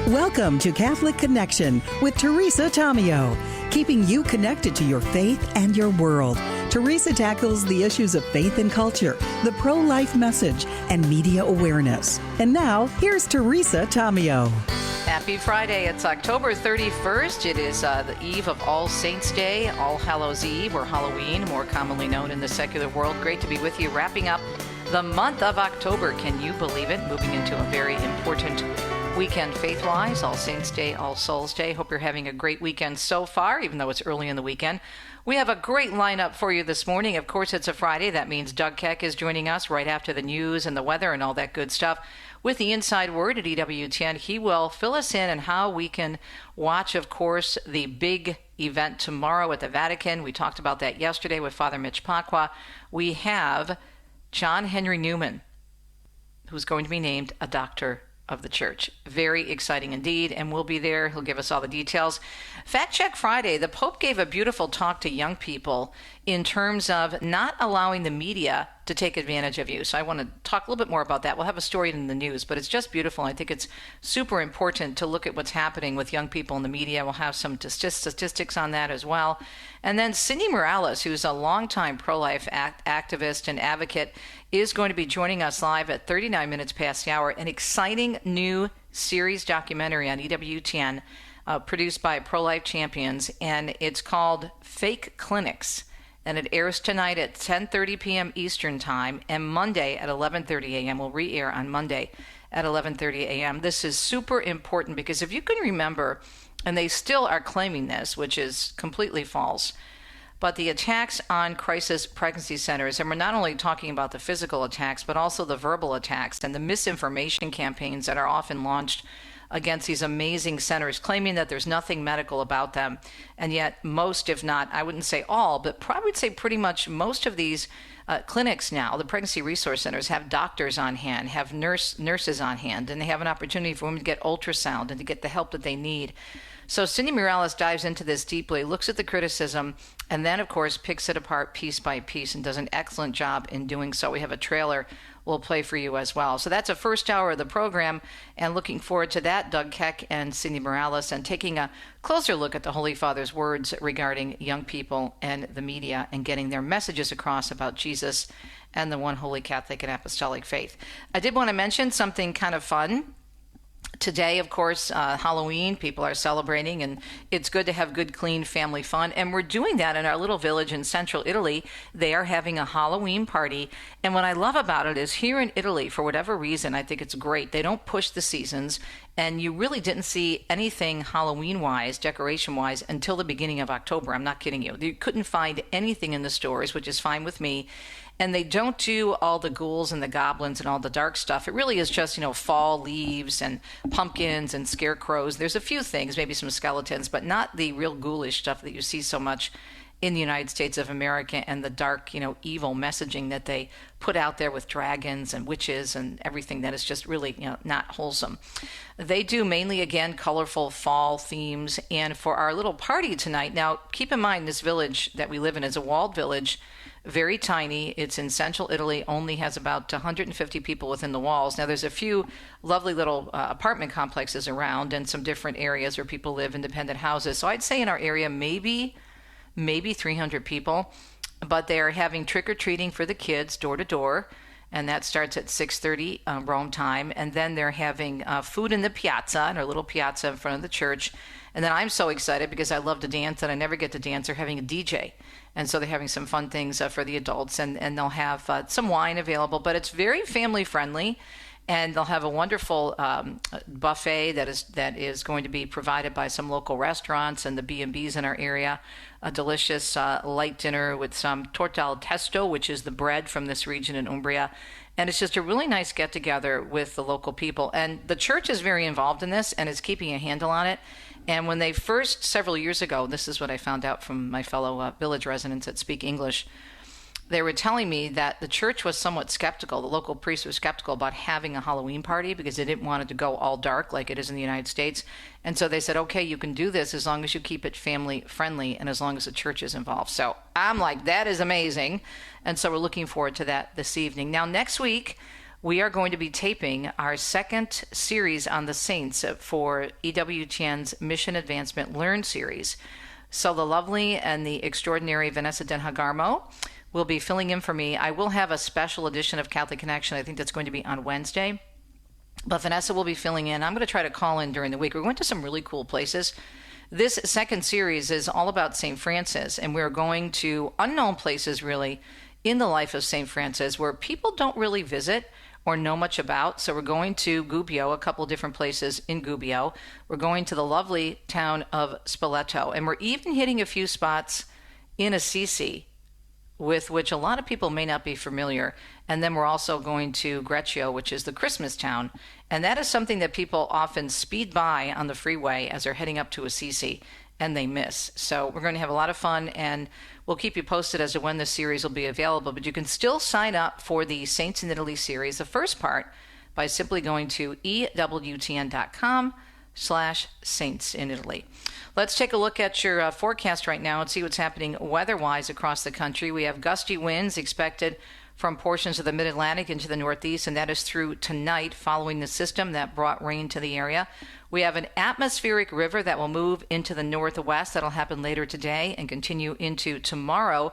Welcome to Catholic Connection with Teresa Tomeo, keeping you connected to your faith and your world. Teresa tackles the issues of faith and culture, the pro-life message, and media awareness. And now, here's Teresa Tomeo. Happy Friday. It's October 31st. It is the eve of All Saints' Day, All Hallows' Eve, or Halloween, more commonly known in the secular world. Great to be with you, wrapping up the month of October. Can you believe it? Moving into a very important weekend faith-wise, All Saints' Day, All Souls' Day. Hope you're having a great weekend so far, even though it's early in the weekend. We have a great lineup for you this morning. Of course, it's a Friday. That means Doug Keck is joining us right after the news and the weather and all that good stuff. With the Inside Word at EWTN, he will fill us in on how we can watch, of course, the big event tomorrow at the Vatican. We talked about that yesterday with Father Mitch Pacwa. We have John Henry Newman, who's going to be named a doctor of the church. Very exciting indeed, and we'll be there. He'll give us all the details. Fact Check Friday, the Pope gave a beautiful talk to young people in terms of not allowing the media to take advantage of you. So I want to talk a little bit more about that. We'll have a story in the news, but it's just beautiful. I think it's super important to look at what's happening with young people in the media. We'll have some statistics on that as well. And then Cindy Morales, who's a longtime pro-life activist and advocate, is going to be joining us live at 39 minutes past the hour. An exciting new series documentary on EWTN produced by Pro-Life Champions, and it's called Fake Clinics. And it airs tonight at 10:30 p.m. Eastern Time and Monday at 11:30 a.m. We'll re-air on Monday at 11:30 a.m. This is super important because if you can remember, and they still are claiming this, which is completely false, but the attacks on crisis pregnancy centers, and we're not only talking about the physical attacks, but also the verbal attacks and the misinformation campaigns that are often launched against these amazing centers, claiming that there's nothing medical about them. And yet most, if not, I wouldn't say all, but probably would say pretty much most of these clinics now, the pregnancy resource centers, have doctors on hand, have nurses on hand, and they have an opportunity for women to get ultrasound and to get the help that they need. So Cindy Morales dives into this deeply, looks at the criticism, and then, of course, picks it apart piece by piece and does an excellent job in doing so. We have a trailer we'll play for you as well. So that's the first hour of the program, and looking forward to that, Doug Keck and Cindy Morales, and taking a closer look at the Holy Father's words regarding young people and the media and getting their messages across about Jesus and the one holy Catholic and Apostolic faith. I did want to mention something kind of fun. Today, of course, Halloween, people are celebrating, and it's good to have good, clean family fun. And we're doing that in our little village in central Italy. They are having a Halloween party. And what I love about it is here in Italy, for whatever reason, I think it's great. They don't push the seasons, and you really didn't see anything Halloween-wise, decoration-wise, until the beginning of October. I'm not kidding you. You couldn't find anything in the stores, which is fine with me. And they don't do all the ghouls and the goblins and all the dark stuff. It really is just, fall leaves and pumpkins and scarecrows. There's a few things, maybe some skeletons, but not the real ghoulish stuff that you see so much in the United States of America, and the dark, evil messaging that they put out there with dragons and witches and everything that is just really, not wholesome. They do mainly, again, colorful fall themes. And for our little party tonight, now keep in mind this village that we live in is a walled village, very tiny. It's in central Italy, only has about 150 people within the walls. Now, there's a few lovely little apartment complexes around and some different areas where people live, independent houses. So I'd say in our area, maybe 300 people, but they're having trick-or-treating for the kids door to door, and that starts at 6:30 Rome time. And then they're having food in the piazza, in our little piazza in front of the church. And then I'm so excited because I love to dance and I never get to dance. They're having a DJ. And so they're having some fun things for the adults, and they'll have some wine available, but it's very family friendly. And they'll have a wonderful buffet that is going to be provided by some local restaurants and the B&Bs in our area. A delicious light dinner with some torta al testo, which is the bread from this region in Umbria. And it's just a really nice get-together with the local people. And the church is very involved in this and is keeping a handle on it. And when they first, several years ago, this is what I found out from my fellow village residents that speak English, they were telling me that the church was somewhat skeptical. The local priests were skeptical about having a Halloween party because they didn't want it to go all dark like it is in the United States. And so they said, okay, you can do this as long as you keep it family friendly and as long as the church is involved. So I'm like, that is amazing. And so we're looking forward to that this evening. Now, next week, we are going to be taping our second series on the Saints for EWTN's Mission Advancement Learn series. So the lovely and the extraordinary Vanessa Denhagarmo will be filling in for me. I will have a special edition of Catholic Connection. I think that's going to be on Wednesday. But Vanessa will be filling in. I'm going to try to call in during the week. We're going to some really cool places. This second series is all about St. Francis, and we're going to unknown places, really, in the life of St. Francis where people don't really visit or know much about. So we're going to Gubbio, a couple different places in Gubbio. We're going to the lovely town of Spoleto, and we're even hitting a few spots in Assisi, with which a lot of people may not be familiar. And then we're also going to Greccio, which is the Christmas town. And that is something that people often speed by on the freeway as they're heading up to Assisi, and they miss. So we're going to have a lot of fun, and we'll keep you posted as to when this series will be available. But you can still sign up for the Saints in Italy series, the first part, by simply going to EWTN.com/Saints in Italy. Let's take a look at your forecast right now and see what's happening weather-wise across the country. We have gusty winds expected from portions of the mid-Atlantic into the northeast, and that is through tonight following the system that brought rain to the area. We have an atmospheric river that will move into the northwest. That'll happen later today and continue into tomorrow,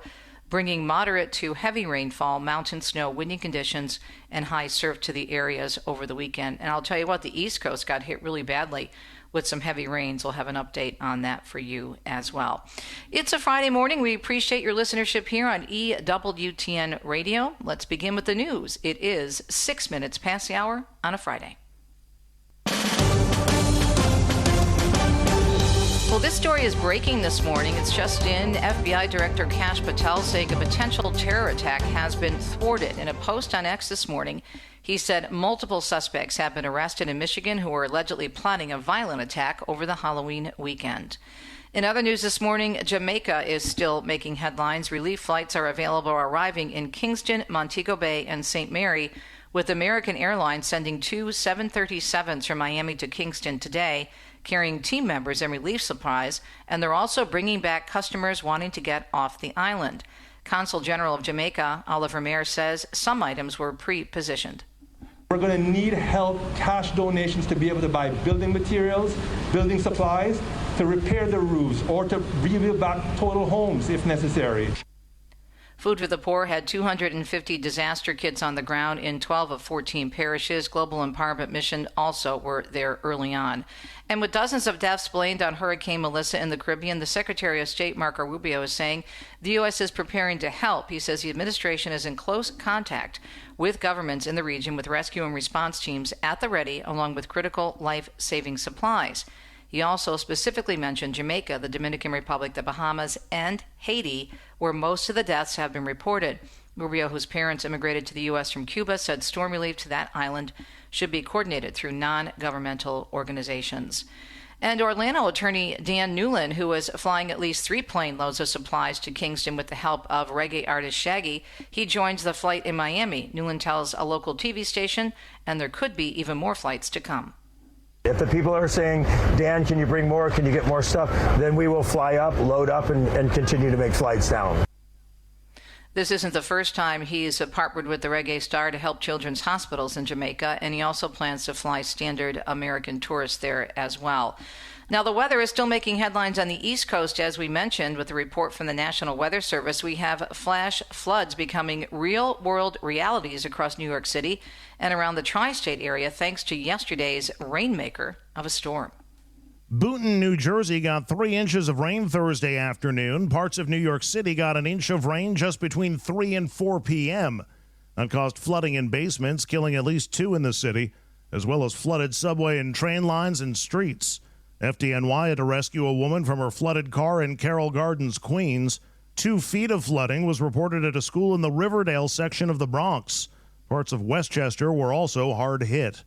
bringing moderate to heavy rainfall, mountain snow, windy conditions, and high surf to the areas over the weekend. And I'll tell you what, the East Coast got hit really badly with some heavy rains. We'll have an update on that for you as well. It's a Friday morning. We appreciate your listenership here on EWTN Radio. Let's begin with the news. It is 6 minutes past the hour on a Friday. Well, this story is breaking this morning. It's just in. FBI Director Kash Patel saying a potential terror attack has been thwarted. In a post on X this morning, he said multiple suspects have been arrested in Michigan who are allegedly plotting a violent attack over the Halloween weekend. In other news this morning, Jamaica is still making headlines. Relief flights are arriving in Kingston, Montego Bay, and St. Mary, with American Airlines sending two 737s from Miami to Kingston today, carrying team members and relief supplies, and they're also bringing back customers wanting to get off the island. Consul General of Jamaica, Oliver Mayer, says some items were pre-positioned. We're going to need help, cash donations, to be able to buy building materials, building supplies, to repair the roofs, or to rebuild back total homes if necessary. Food for the Poor had 250 disaster kits on the ground in 12 of 14 parishes. Global Empowerment Mission also were there early on. And with dozens of deaths blamed on Hurricane Melissa in the Caribbean, the Secretary of State, Marco Rubio, is saying the U.S. is preparing to help. He says the administration is in close contact with governments in the region with rescue and response teams at the ready, along with critical life-saving supplies. He also specifically mentioned Jamaica, the Dominican Republic, the Bahamas, and Haiti, where most of the deaths have been reported. Rubio, whose parents immigrated to the U.S. from Cuba, said storm relief to that island should be coordinated through non-governmental organizations. And Orlando attorney Dan Newland, who was flying at least 3 plane loads of supplies to Kingston with the help of reggae artist Shaggy, he joins the flight in Miami. Newland tells a local TV station, and there could be even more flights to come. If the people are saying, Dan, can you bring more? Can you get more stuff? Then we will fly up, load up, and continue to make flights down. This isn't the first time he's partnered with the reggae star to help children's hospitals in Jamaica, and he also plans to fly standard American tourists there as well. Now, the weather is still making headlines on the East Coast, as we mentioned, with the report from the National Weather Service. We have flash floods becoming real-world realities across New York City and around the tri-state area, thanks to yesterday's rainmaker of a storm. Boonton, New Jersey got 3 inches of rain Thursday afternoon. Parts of New York City got an inch of rain just between 3 and 4 p.m. That caused flooding in basements, killing at least 2 in the city, as well as flooded subway and train lines and streets. FDNY had to rescue a woman from her flooded car in Carroll Gardens, Queens. 2 feet of flooding was reported at a school in the Riverdale section of the Bronx. Parts of Westchester were also hard hit.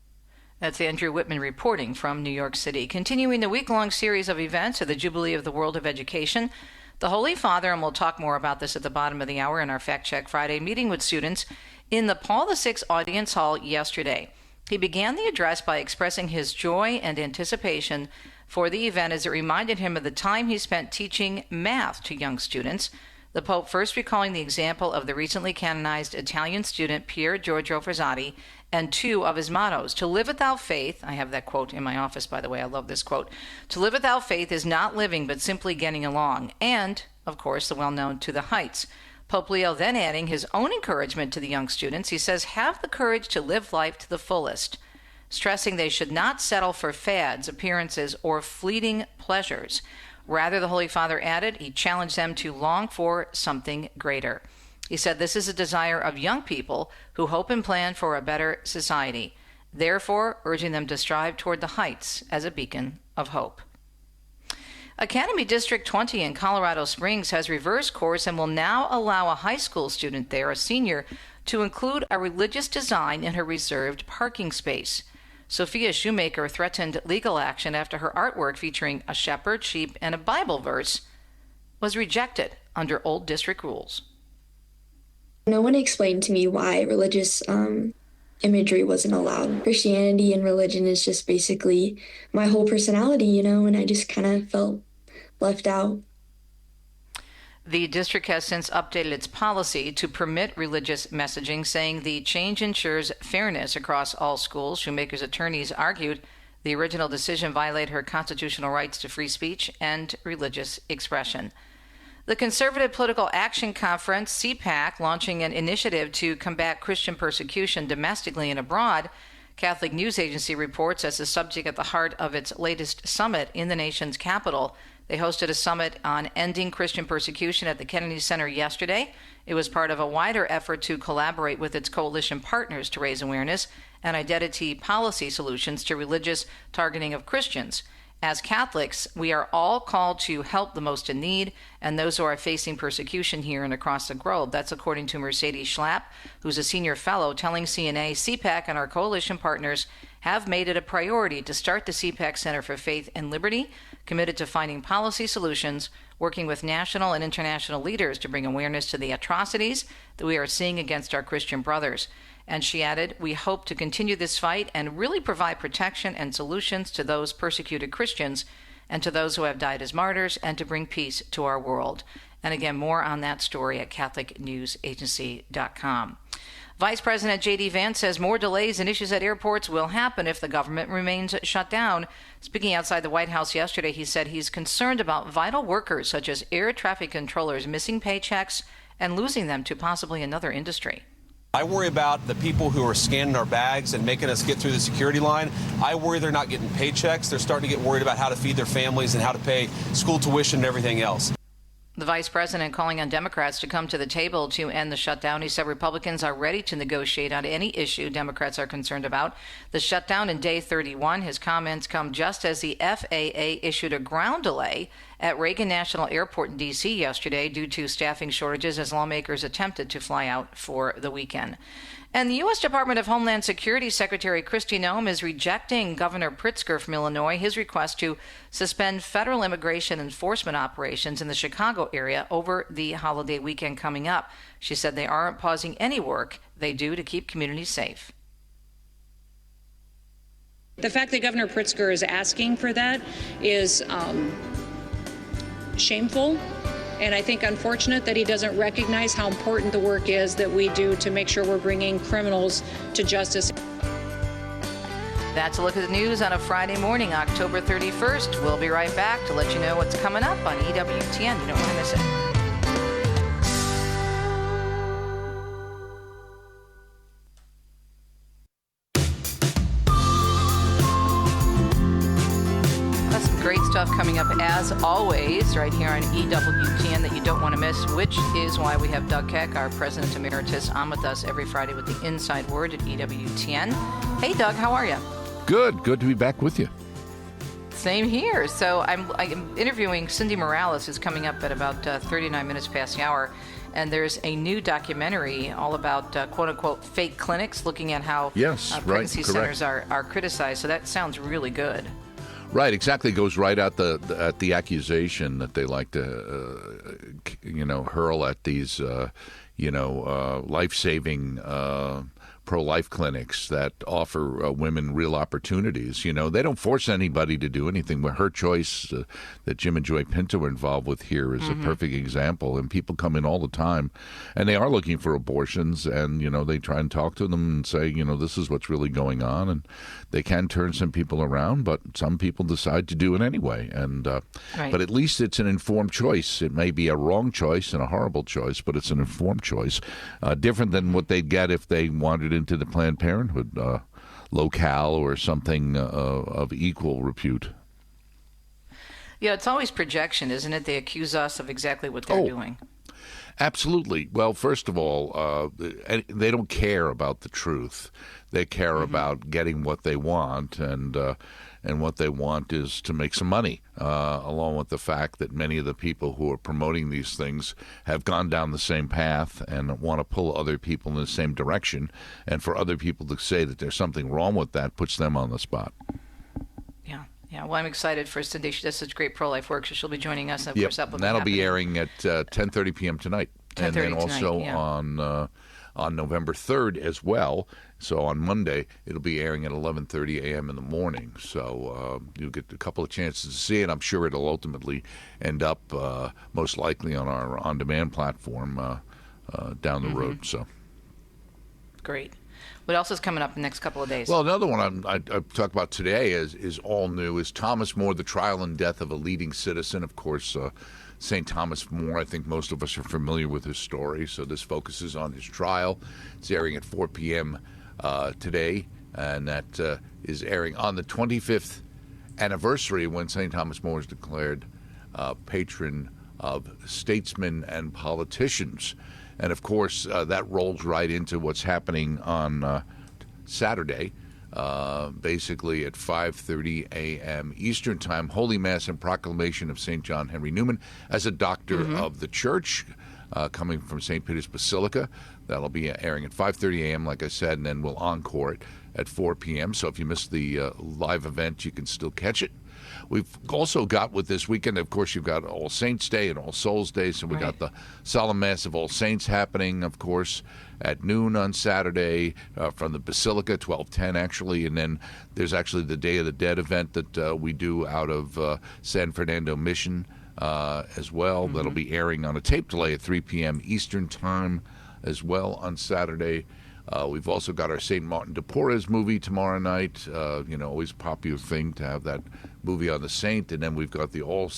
That's Andrew Whitman reporting from New York City. Continuing the week-long series of events of the Jubilee of the World of Education, the Holy Father, and we'll talk more about this at the bottom of the hour in our Fact Check Friday, meeting with students in the Paul VI Audience Hall yesterday. He began the address by expressing his joy and anticipation for the event as it reminded him of the time he spent teaching math to young students. The Pope first recalling the example of the recently canonized Italian student Pier Giorgio Frassati and two of his mottos. To live without faith, I have that quote in my office, by the way, I love this quote. To live without faith is not living, but simply getting along. And, of course, the well-known To the Heights. Pope Leo then adding his own encouragement to the young students. He says, have the courage to live life to the fullest, stressing they should not settle for fads, appearances, or fleeting pleasures. Rather, the Holy Father added, he challenged them to long for something greater. He said this is a desire of young people who hope and plan for a better society, therefore urging them to strive toward the heights as a beacon of hope. Academy District 20 in Colorado Springs has reversed course and will now allow a high school student there, a senior, to include a religious design in her reserved parking space. Sophia Shoemaker threatened legal action after her artwork featuring a shepherd, sheep, and a Bible verse was rejected under old district rules. No one explained to me why religious imagery wasn't allowed. Christianity and religion is just basically my whole personality, and I just kind of felt left out. The district has since updated its policy to permit religious messaging, saying the change ensures fairness across all schools. Shoemaker's attorneys argued the original decision violated her constitutional rights to free speech and religious expression. The Conservative Political Action Conference, CPAC, launching an initiative to combat Christian persecution domestically and abroad. Catholic News Agency reports as the subject at the heart of its latest summit in the nation's capital. They hosted a summit on ending Christian persecution at the Kennedy Center yesterday. It was part of a wider effort to collaborate with its coalition partners to raise awareness and identity policy solutions to religious targeting of Christians. As Catholics, we are all called to help the most in need and those who are facing persecution here and across the globe. That's according to Mercedes Schlapp, who's a senior fellow, telling CNA, CPAC and our coalition partners have made it a priority to start the CPAC Center for Faith and Liberty, committed to finding policy solutions, working with national and international leaders to bring awareness to the atrocities that we are seeing against our Christian brothers. And she added, we hope to continue this fight and really provide protection and solutions to those persecuted Christians and to those who have died as martyrs and to bring peace to our world. And again, more on that story at CatholicNewsAgency.com. Vice President J.D. Vance says more delays and issues at airports will happen if the government remains shut down. Speaking outside the White House yesterday, he said he's concerned about vital workers such as air traffic controllers missing paychecks and losing them to possibly another industry. I worry about the people who are scanning our bags and making us get through the security line. I worry they're not getting paychecks. They're starting to get worried about how to feed their families and how to pay school tuition and everything else. The vice president calling on Democrats to come to the table to end the shutdown. He said Republicans are ready to negotiate on any issue Democrats are concerned about. The shutdown in day 31, his comments come just as the FAA issued a ground delay at Reagan National Airport in D.C. yesterday due to staffing shortages as lawmakers attempted to fly out for the weekend. And the U.S. Department of Homeland Security Secretary Kristi Noem is rejecting Governor Pritzker from Illinois, his request to suspend federal immigration enforcement operations in the Chicago area over the holiday weekend coming up. She said they aren't pausing any work they do to keep communities safe. The fact that Governor Pritzker is asking for that is shameful. And I think unfortunate that he doesn't recognize how important the work is that we do to make sure we're bringing criminals to justice. That's a look at the news on a Friday morning, October 31st. We'll be right back to let you know what's coming up on EWTN. You don't want to miss it. Great stuff coming up as always right here on EWTN that you don't want to miss, which is why we have Doug Keck, our President Emeritus, on with us every Friday with the Inside Word at EWTN. Hey, Doug, how are you? Good to be back with you. Same here. So I'm interviewing Cindy Morales, who's coming up at about 39 minutes past the hour. And there's a new documentary all about quote-unquote fake clinics, looking at how pregnancy centers are criticized. So that sounds really good. Right, exactly. Goes right at the accusation that they like to, hurl at these, life-saving pro-life clinics that offer women real opportunities. You know, they don't force anybody to do anything. But Her Choice that Jim and Joy Pinto are involved with here is a perfect example. And people come in all the time, and they are looking for abortions. And, you know, they try and talk to them and say, you know, this is what's really going on. And they can turn some people around, but some people decide to do it anyway. And but at least it's an informed choice. It may be a wrong choice and a horrible choice, but it's an informed choice. Different than what they'd get if they wandered into the Planned Parenthood locale or something of equal repute. Yeah, it's always projection, isn't it? They accuse us of exactly what they're doing. Absolutely. Well, first of all, they don't care about the truth. They care about getting what they want, and what they want is to make some money, along with the fact that many of the people who are promoting these things have gone down the same path and want to pull other people in the same direction. And for other people to say that there's something wrong with that puts them on the spot. Yeah, well, I'm excited for Cindy. She does such great pro-life work, so she'll be joining us. And of course, that'll be airing at 10:30 p.m. tonight. And then also on November 3rd as well. So on Monday, it'll be airing at 11:30 a.m. in the morning. So you'll get a couple of chances to see it. I'm sure it'll ultimately end up most likely on our on-demand platform down the road. So great. What else is coming up in the next couple of days? Well, another one I talk about today is all new, is Thomas More, the trial and death of a leading citizen. Of course, St. Thomas More, I think most of us are familiar with his story, so this focuses on his trial. It's airing at 4 p.m. Today, and that is airing on the 25th anniversary when St. Thomas More was declared patron of statesmen and politicians. And, of course, that rolls right into what's happening on Saturday, basically at 5:30 a.m. Eastern Time, Holy Mass and Proclamation of St. John Henry Newman as a doctor of the Church, coming from St. Peter's Basilica. That'll be airing at 5:30 a.m., like I said, and then we'll encore it at 4 p.m. So if you missed the live event, you can still catch it. We've also got with this weekend, of course, you've got All Saints Day and All Souls Day. So we got the Solemn Mass of All Saints happening, of course, at noon on Saturday from the Basilica, 12:10 actually. And then there's actually the Day of the Dead event that we do out of San Fernando Mission as well. That'll be airing on a tape delay at 3 p.m. Eastern Time as well on Saturday. We've also got our St. Martin de Porres movie tomorrow night. Always a popular thing to have that movie on the saint. And then we've got the All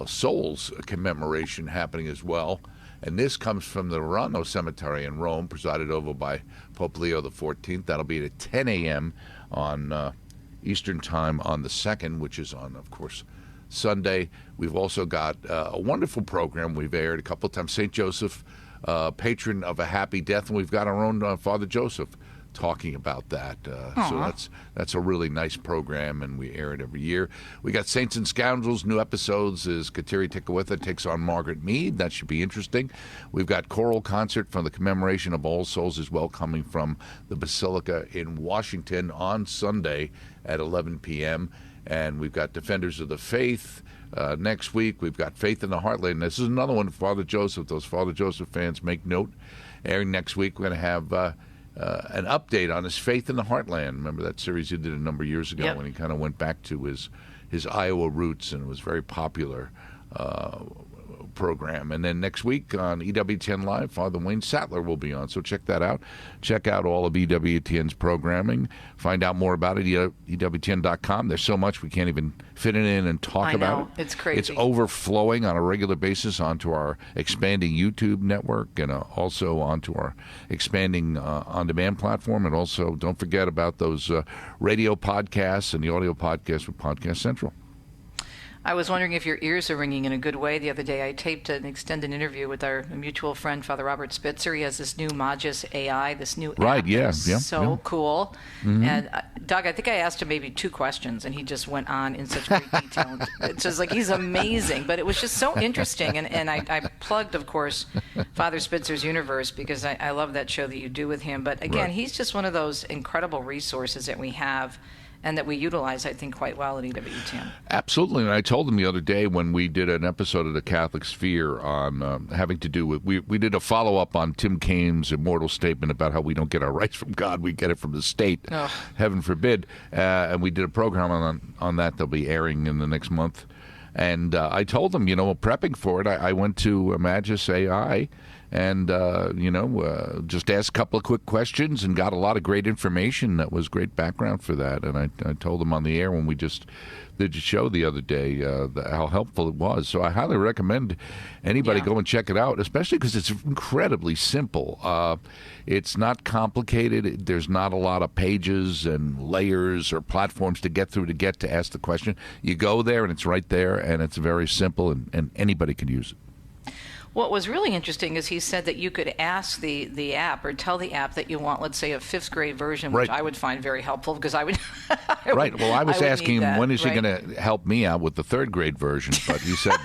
Souls commemoration happening as well. And this comes from the Verano Cemetery in Rome, presided over by Pope Leo XIV. That'll be at 10 a.m. on Eastern Time on the 2nd, which is on, of course, Sunday. We've also got a wonderful program we've aired a couple of times. St. Joseph, patron of a happy death, and we've got our own Father Joseph talking about that. So that's a really nice program, and we air it every year. We got Saints and Scoundrels. New episodes is Kateri Tekakwitha takes on Margaret Mead. That should be interesting. We've got choral concert from the commemoration of All Souls as well, coming from the Basilica in Washington on Sunday at 11 p.m. And we've got Defenders of the Faith. Next week, we've got Faith in the Heartland. This is another one, Father Joseph. Those Father Joseph fans, make note. Airing next week, we're going to have an update on his Faith in the Heartland. Remember that series he did a number of years ago when he kind of went back to his Iowa roots, and it was very popular program. And then next week on EWTN Live, Father Wayne Sattler will be on. So check that out. Check out all of EWTN's programming. Find out more about it at EWTN.com. There's so much we can't even fit it in and talk about it. It's crazy. It's overflowing on a regular basis onto our expanding YouTube network and also onto our expanding on-demand platform. And also don't forget about those radio podcasts and the audio podcasts with Podcast Central. I was wondering if your ears are ringing in a good way. The other day I taped an extended interview with our mutual friend, Father Robert Spitzer. He has this new Magis AI, this new app. So cool. And Doug, I think I asked him maybe 2 questions, and he just went on in such great detail. It's just like, he's amazing. But it was just so interesting. And I plugged, of course, Father Spitzer's Universe, because I love that show that you do with him. But again, he's just one of those incredible resources that we have and that we utilize, I think, quite well at EWTN. Absolutely. And I told them the other day when we did an episode of the Catholic Sphere on having to do with, we did a follow-up on Tim Kaine's immortal statement about how we don't get our rights from God, we get it from the state, heaven forbid. And we did a program on that that'll be airing in the next month. And I told them, prepping for it, I went to Magis AI and, just asked a couple of quick questions and got a lot of great information. That was great background for that. And I told them on the air when we just did the show the other day how helpful it was. So I highly recommend anybody go and check it out, especially because it's incredibly simple. It's not complicated. There's not a lot of pages and layers or platforms to get through to ask the question. You go there and it's right there, and it's very simple, and anybody can use it. What was really interesting is he said that you could ask the app or tell the app that you want, let's say, a 5th grade version, which I would find very helpful because I would. Right. Well, I was asking him, when is he going to help me out with the 3rd grade version? But he said,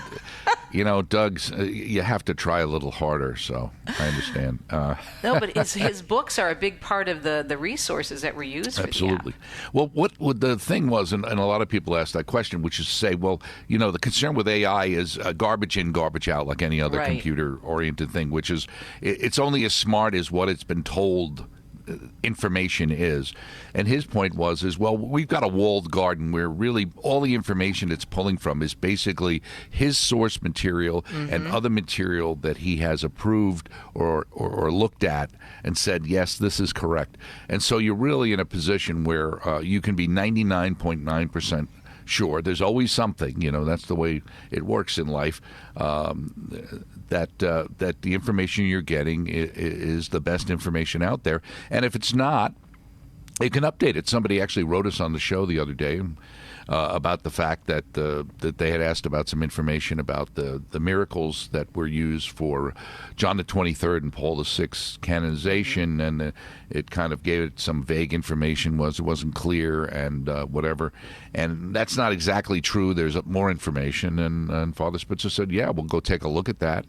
Doug's, you have to try a little harder. So I understand. No, but his books are a big part of the resources that we use for Absolutely. the app. Well, what the thing was, and a lot of people ask that question, which is to say, well, the concern with AI is garbage in, garbage out, like any other computer-oriented thing, which is it's only as smart as what it's been told information is. And his point was, well, we've got a walled garden where really all the information it's pulling from is basically his source material and other material that he has approved or looked at and said, yes, this is correct. And so you're really in a position where you can be 99.9% sure. There's always something, that's the way it works in life, that the information you're getting is the best information out there. And if it's not, you can update it. Somebody actually wrote us on the show the other day about the fact that they had asked about some information about the miracles that were used for John the 23rd and Paul the 6th canonization, and it kind of gave it some vague information, it wasn't clear and whatever. And that's not exactly true. There's more information, and Father Spitzer said, yeah, we'll go take a look at that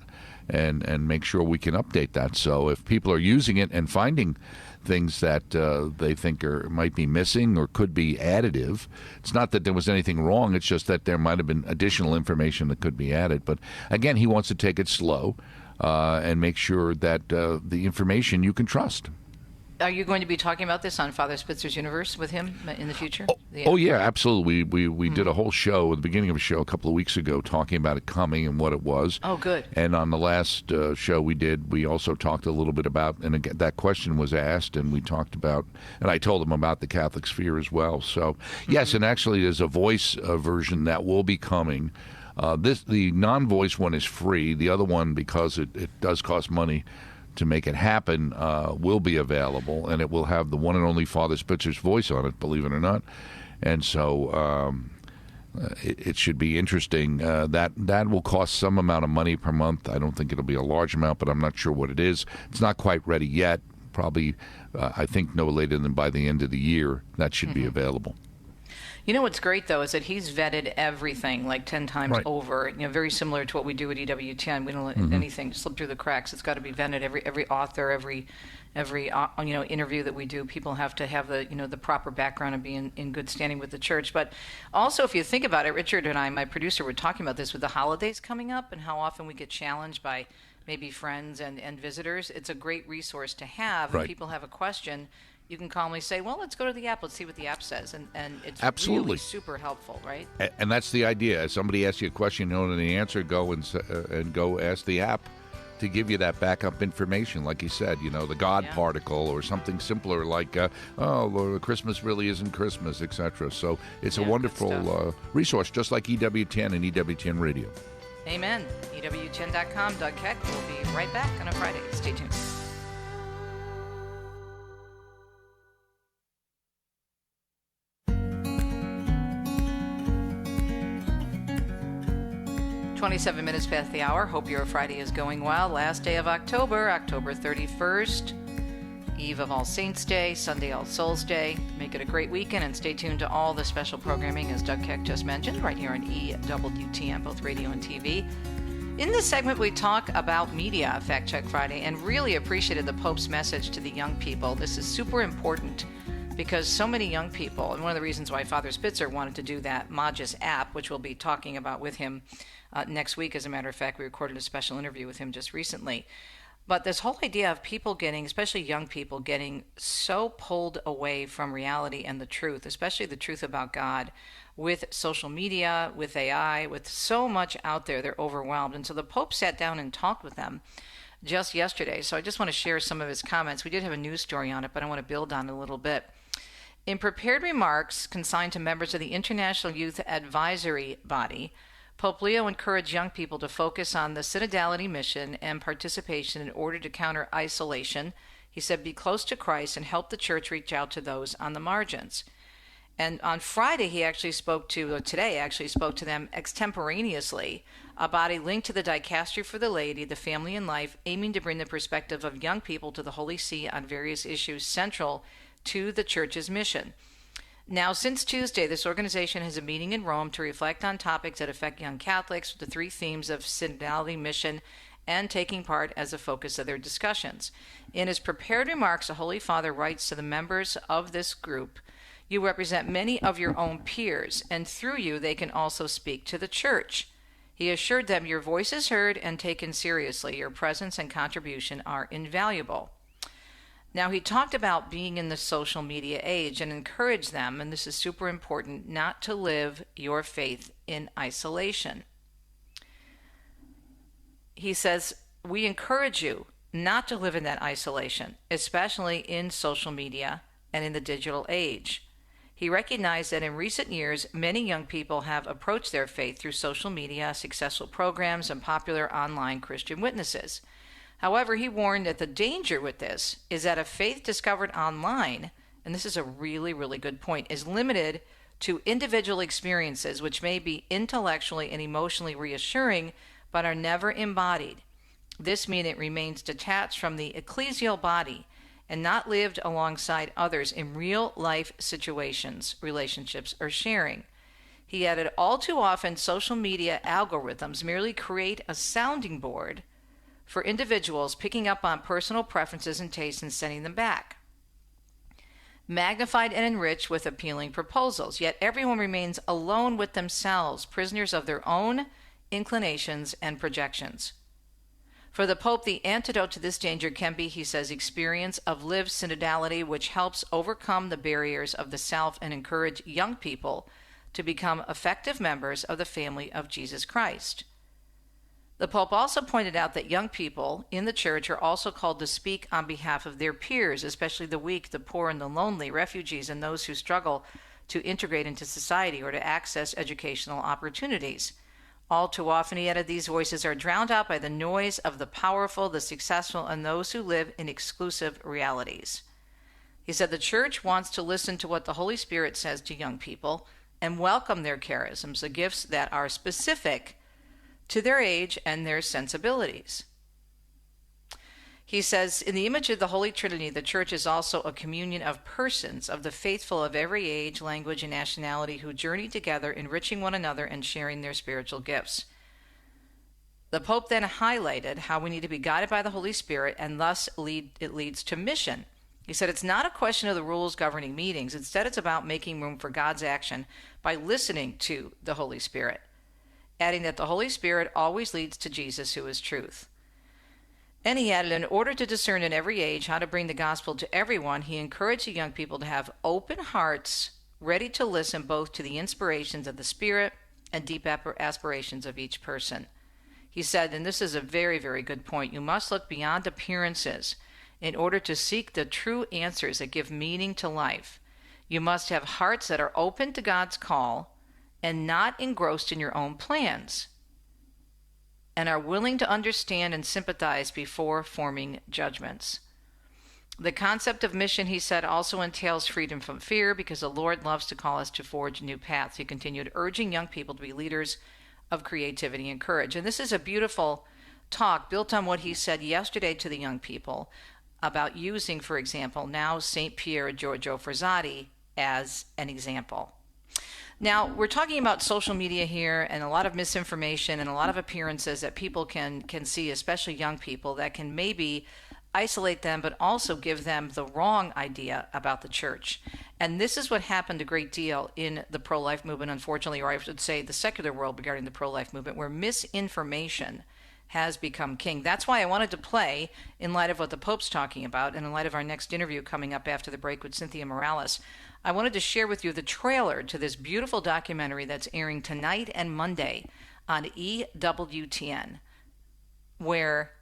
and make sure we can update that. So if people are using it and finding things that they think might be missing or could be additive, it's not that there was anything wrong, it's just that there might have been additional information that could be added. But again, he wants to take it slow and make sure that the information you can trust. Are you going to be talking about this on Father Spitzer's Universe with him in the future? Yeah, absolutely. We did a whole show at the beginning of a show a couple of weeks ago talking about it coming and what it was. Oh, good. And on the last show we also talked a little bit about, and again, that question was asked, and we talked about, and I told them about the Catholic Sphere as well. So, yes, and actually there's a voice version that will be coming. The non-voice one is free. The other one, because it does cost money to make it happen, will be available, and it will have the one and only Father Spitzer's voice on it, believe it or not. And so it should be interesting. That will cost some amount of money per month. I don't think it'll be a large amount, but I'm not sure what it is. It's not quite ready yet. Probably, I think no later than by the end of the year, that should be available. You know what's great, though, is that he's vetted everything like 10 times over. Very similar to what we do at EWTN. We don't let anything slip through the cracks. It's got to be vetted. Every author, every interview that we do, people have to have the proper background and be in good standing with the church. But also, if you think about it, Richard and I, my producer, were talking about this with the holidays coming up and how often we get challenged by maybe friends and visitors. It's a great resource to have. If people have a question, you can calmly say, well, let's go to the app. Let's see what the app says. And it's really super helpful, right? And that's the idea. If somebody asks you a question, you don't know the answer, go and go ask the app to give you that backup information. Like you said, the God particle or something simpler like, Christmas really isn't Christmas, etc. So it's a wonderful resource, just like EWTN and EWTN Radio. Amen. EWTN.com. Doug Keck. We'll be right back on a Friday. Stay tuned. "27 minutes past the hour. Hope your Friday is going well. Last day of October, October 31st. Eve of All Saints Day, Sunday All Souls Day. Make it a great weekend and stay tuned to all the special programming, as Doug Keck just mentioned, right here on EWTN, both radio and TV. In this segment, we talk about media, Fact Check Friday, and really appreciated the Pope's message to the young people. This is super important because so many young people, and one of the reasons why Father Spitzer wanted to do that Magis app, which we'll be talking about with him next week. As a matter of fact, we recorded a special interview with him just recently. But this whole idea of people getting, especially young people, getting so pulled away from reality and the truth, especially the truth about God, with social media, with AI, with so much out there, they're overwhelmed. And so the Pope sat down and talked with them just yesterday. So I just want to share some of his comments. We did have a news story on it, but I want to build on it a little bit. In prepared remarks consigned to members of the International Youth Advisory Body, Pope Leo encouraged young people to focus on the synodality mission and participation in order to counter isolation. He said, be close to Christ and help the church reach out to those on the margins. And on Friday, today actually spoke to them extemporaneously, a body linked to the Dicastery for the Laity, the Family and Life, aiming to bring the perspective of young people to the Holy See on various issues central to the Church's mission. Now, since Tuesday, this organization has a meeting in Rome to reflect on topics that affect young Catholics with the three themes of synodality, mission, and taking part as a focus of their discussions. In his prepared remarks, the Holy Father writes to the members of this group, you represent many of your own peers, and through you they can also speak to the Church. He assured them your voice is heard and taken seriously. Your presence and contribution are invaluable. Now, he talked about being in the social media age and encouraged them, and this is super important, not to live your faith in isolation. He says, we encourage you not to live in that isolation, especially in social media and in the digital age. He recognized that in recent years, many young people have approached their faith through social media, successful programs, and popular online Christian witnesses. However, he warned that the danger with this is that a faith discovered online, and this is a really, really good point, is limited to individual experiences which may be intellectually and emotionally reassuring, but are never embodied. This means it remains detached from the ecclesial body and not lived alongside others in real-life situations, relationships, or sharing. He added, all too often, social media algorithms merely create a sounding board for individuals picking up on personal preferences and tastes and sending them back, magnified and enriched with appealing proposals. Yet everyone remains alone with themselves, prisoners of their own inclinations and projections. For the Pope, the antidote to this danger can be, he says, experience of lived synodality, which helps overcome the barriers of the self and encourage young people to become effective members of the family of Jesus Christ. The Pope also pointed out that young people in the Church are also called to speak on behalf of their peers, especially the weak, the poor, and the lonely, refugees, and those who struggle to integrate into society or to access educational opportunities. All too often, he added, these voices are drowned out by the noise of the powerful, the successful, and those who live in exclusive realities. He said the Church wants to listen to what the Holy Spirit says to young people and welcome their charisms, the gifts that are specific to their age and their sensibilities. He says, in the image of the Holy Trinity, the Church is also a communion of persons, of the faithful of every age, language, and nationality who journey together, enriching one another and sharing their spiritual gifts. The Pope then highlighted how we need to be guided by the Holy Spirit, and thus it leads to mission. He said it's not a question of the rules governing meetings. Instead, it's about making room for God's action by listening to the Holy Spirit, adding that the Holy Spirit always leads to Jesus, who is truth. And he added, in order to discern in every age how to bring the gospel to everyone, he encouraged the young people to have open hearts, ready to listen both to the inspirations of the Spirit and deep aspirations of each person. He said, and this is a very, very good point, you must look beyond appearances in order to seek the true answers that give meaning to life. You must have hearts that are open to God's call and not engrossed in your own plans, and are willing to understand and sympathize before forming judgments. The concept of mission, he said, also entails freedom from fear, because the Lord loves to call us to forge new paths. He continued, urging young people to be leaders of creativity and courage. And this is a beautiful talk built on what he said yesterday to the young people about using, for example, now St. Pier Giorgio Frassati as an example. Now, we're talking about social media here and a lot of misinformation and a lot of appearances that people can see, especially young people, that can maybe isolate them, but also give them the wrong idea about the church. And this is what happened a great deal in the pro-life movement, unfortunately, or I should say the secular world regarding the pro-life movement, where misinformation has become king. That's why I wanted to play, in light of what the Pope's talking about, and in light of our next interview coming up after the break with Cynthia Morales, I wanted to share with you the trailer to this beautiful documentary that's airing tonight and Monday on EWTN, where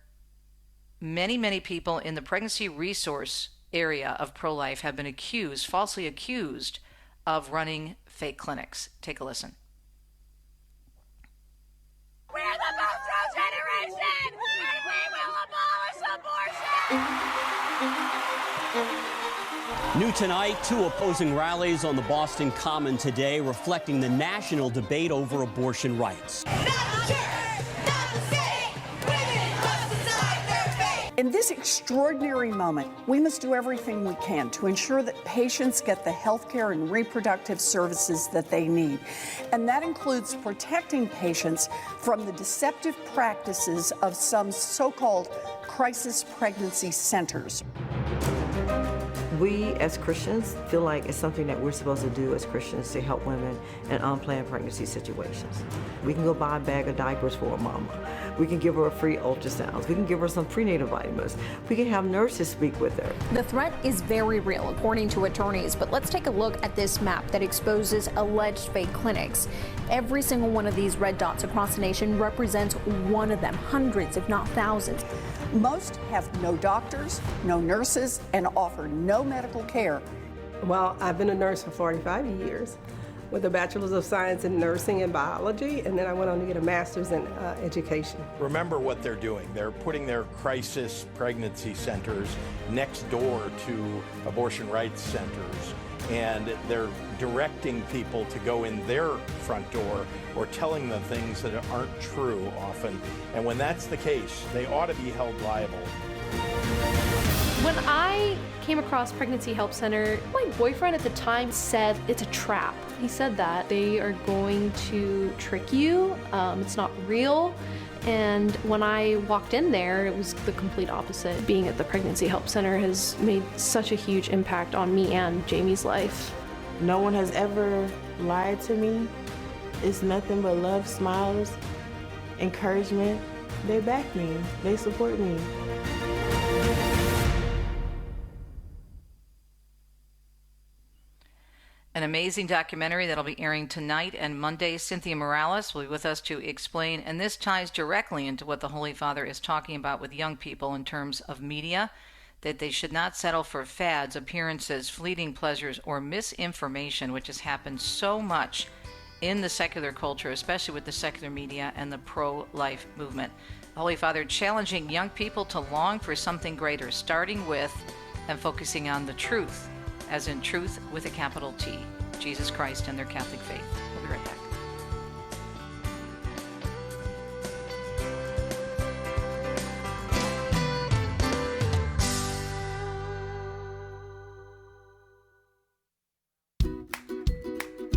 many, many people in the pregnancy resource area of pro-life have been falsely accused of running fake clinics. Take a listen. We're the post-row generation, and we will abolish abortion! New tonight, 2 opposing rallies on the Boston Common today, reflecting the national debate over abortion rights. In this extraordinary moment, we must do everything we can to ensure that patients get the health care and reproductive services that they need. And that includes protecting patients from the deceptive practices of some so-called crisis pregnancy centers. We as Christians feel like it's something that we're supposed to do as Christians to help women in unplanned pregnancy situations. We can go buy a bag of diapers for a mama. We can give her a free ultrasound. We can give her some prenatal vitamins. We can have nurses speak with her. The threat is very real, according to attorneys, but let's take a look at this map that exposes alleged fake clinics. Every single one of these red dots across the nation represents one of them, hundreds, if not thousands. Most have no doctors, no nurses, and offer no medical care. Well, I've been a nurse for 45 years with a bachelor's of science in nursing and biology, and then I went on to get a master's in education. Remember what they're doing. They're putting their crisis pregnancy centers next door to abortion rights centers, and they're directing people to go in their front door or telling them things that aren't true often. And when that's the case, they ought to be held liable. When I came across Pregnancy Help Center, my boyfriend at the time said it's a trap. He said that they are going to trick you, it's not real. And when I walked in there, it was the complete opposite. Being at the Pregnancy Help Center has made such a huge impact on me and Jamie's life. No one has ever lied to me. It's nothing but love, smiles, encouragement. They back me, they support me. An amazing documentary that'll be airing tonight and Monday. Cynthia Morales will be with us to explain, and this ties directly into what the Holy Father is talking about with young people in terms of media, that they should not settle for fads, appearances, fleeting pleasures, or misinformation, which has happened so much in the secular culture, especially with the secular media and the pro-life movement. The Holy Father challenging young people to long for something greater, starting with and focusing on the truth, as in truth with a capital T, Jesus Christ and their Catholic faith. We'll be right back.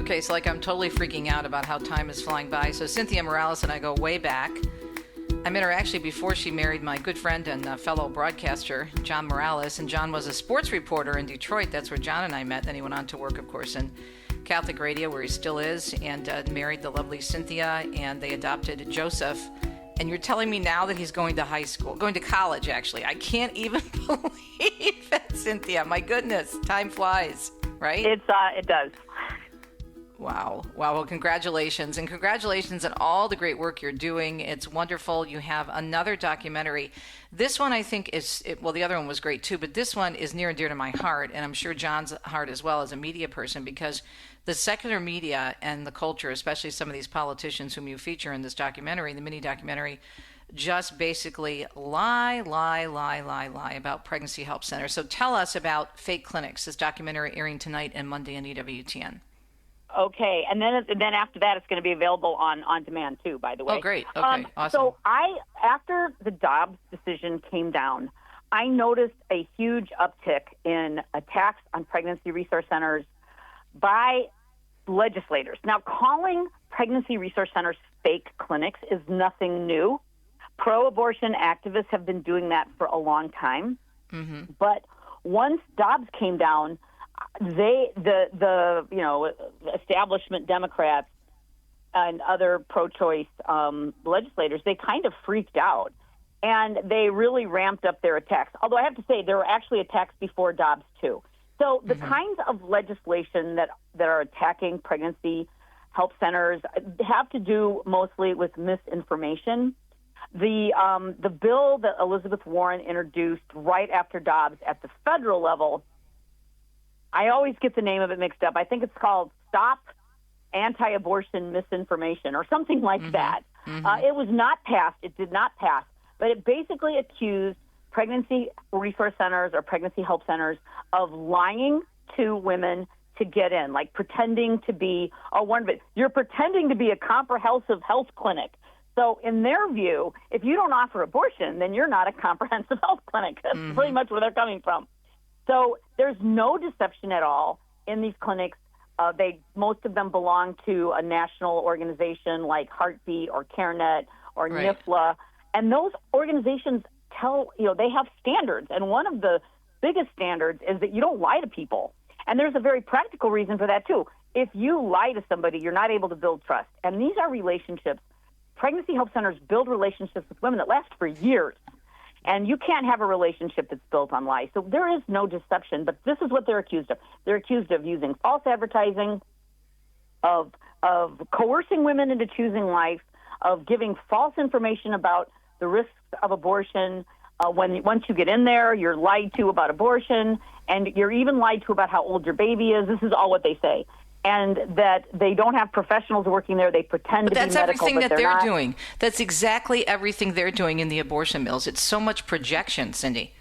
Okay, so I'm totally freaking out about how time is flying by. So Cynthia Morales and I go way back. I met her actually before she married my good friend and fellow broadcaster, John Morales. And John was a sports reporter in Detroit. That's where John and I met. Then he went on to work, of course, in Catholic radio, where he still is, and married the lovely Cynthia, and they adopted Joseph. And you're telling me now that he's going to college, actually. I can't even believe it, Cynthia. My goodness, time flies, right? It does. Wow. Well, congratulations. And congratulations on all the great work you're doing. It's wonderful. You have another documentary. This one, I think, the other one was great too, but this one is near and dear to my heart, and I'm sure John's heart as well as a media person, because the secular media and the culture, especially some of these politicians whom you feature in this documentary, the mini documentary, just basically lie about Pregnancy Help Center. So tell us about fake clinics, this documentary airing tonight and Monday on EWTN. Okay, and then after that, it's going to be available on demand too, by the way. Oh, great. Okay, awesome. So after the Dobbs decision came down, I noticed a huge uptick in attacks on pregnancy resource centers by legislators. Now, calling pregnancy resource centers fake clinics is nothing new. Pro-abortion activists have been doing that for a long time. But once Dobbs came down, the establishment Democrats and other pro-choice legislators, they kind of freaked out, and they really ramped up their attacks. Although I have to say, there were actually attacks before Dobbs too. So the kinds of legislation that are attacking pregnancy help centers have to do mostly with misinformation. The bill that Elizabeth Warren introduced right after Dobbs at the federal level, I always get the name of it mixed up. I think it's called Stop Anti-Abortion Misinformation or something like that. It was not passed. It did not pass. But it basically accused pregnancy resource centers or pregnancy help centers of lying to women to get in, like pretending to be, you're pretending to be a comprehensive health clinic. So in their view, if you don't offer abortion, then you're not a comprehensive health clinic. That's pretty much where they're coming from. So there's no deception at all in these clinics. Most of them belong to a national organization like Heartbeat or CareNet or NIFLA. And those organizations they have standards. And one of the biggest standards is that you don't lie to people. And there's a very practical reason for that, too. If you lie to somebody, you're not able to build trust. And these are relationships. Pregnancy help centers build relationships with women that last for years. And you can't have a relationship that's built on lies. So there is no deception, but this is what they're accused of. They're accused of using false advertising, of coercing women into choosing life, of giving false information about the risks of abortion. Once you get in there, you're lied to about abortion, and you're even lied to about how old your baby is. This is all what they say. And that they don't have professionals working there. They pretend to be medical, but they're not. That's everything that they're doing. That's exactly everything they're doing in the abortion mills. It's so much projection, Cindy.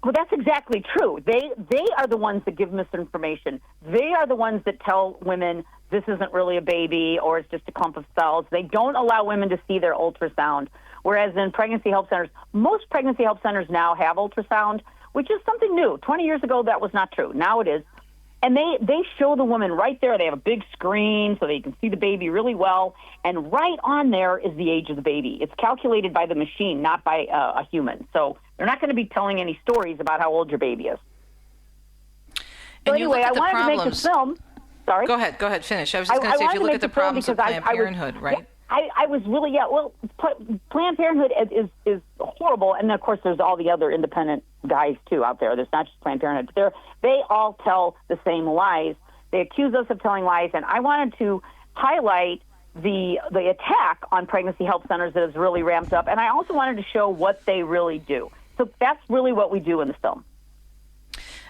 Well, that's exactly true. They are the ones that give misinformation. They are the ones that tell women this isn't really a baby or it's just a clump of cells. They don't allow women to see their ultrasound. Whereas in pregnancy help centers, most pregnancy help centers now have ultrasound, which is something new. 20 years ago, that was not true. Now it is. And they show the woman right there. They have a big screen so they can see the baby really well. And right on there is the age of the baby. It's calculated by the machine, not by a human. So they're not going to be telling any stories about how old your baby is. So anyway, I wanted to make this film. Sorry? Go ahead, finish. I was just going to say, if you look at the problems of Planned Parenthood, right? Yeah, I was really, Planned Parenthood is horrible. And, of course, there's all the other independent guys, too, out there. There's not just Planned Parenthood. But they all tell the same lies. They accuse us of telling lies. And I wanted to highlight the attack on pregnancy help centers that has really ramped up. And I also wanted to show what they really do. So that's really what we do in the film.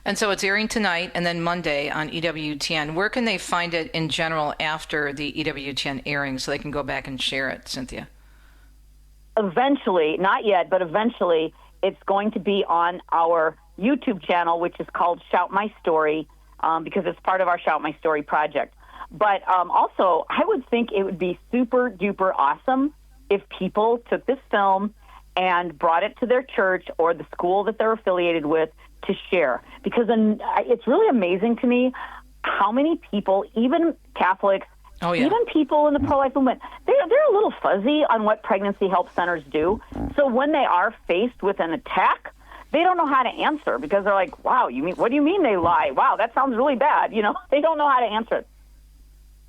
And so it's airing tonight and then Monday on EWTN. Where can they find it in general after the EWTN airing so they can go back and share it, Cynthia? Eventually, not yet, but eventually it's going to be on our YouTube channel, which is called Shout My Story, because it's part of our Shout My Story project. But also, I would think it would be super duper awesome if people took this film and brought it to their church or the school that they're affiliated with to share. Because it's really amazing to me how many people, even Catholics, even people in the pro-life movement, they're a little fuzzy on what pregnancy help centers do. So when they are faced with an attack, they don't know how to answer because they're like, wow, what do you mean they lie? Wow, that sounds really bad. They don't know how to answer it.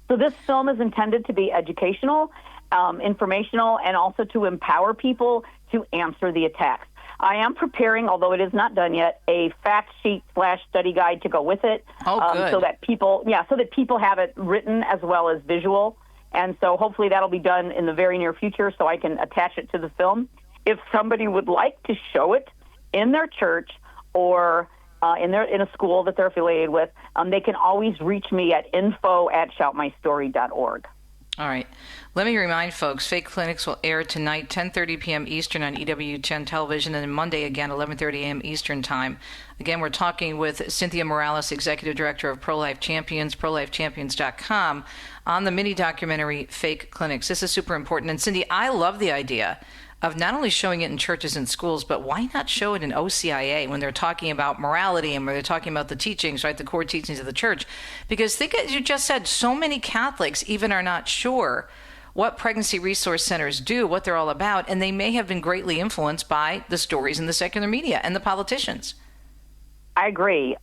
So this film is intended to be educational, informational, and also to empower people to answer the attacks. I am preparing, although it is not done yet, a fact sheet / study guide to go with it. Good. So that people have it written as well as visual. And so hopefully that'll be done in the very near future so I can attach it to the film. If somebody would like to show it in their church or in a school that they're affiliated with, they can always reach me at info@shoutmystory.org. All right. Let me remind folks, Fake Clinics will air tonight, 10:30 p.m. Eastern on EWTN Television, and then Monday again, 11:30 a.m. Eastern Time. Again, we're talking with Cynthia Morales, Executive Director of Pro-Life Champions, prolifechampions.com, on the mini-documentary Fake Clinics. This is super important. And Cindy, I love the idea of not only showing it in churches and schools, but why not show it in OCIA when they're talking about morality and when they're talking about the teachings, right, the core teachings of the church? Because think, as you just said, so many Catholics even are not sure what pregnancy resource centers do, what they're all about, and they may have been greatly influenced by the stories in the secular media and the politicians. I agree.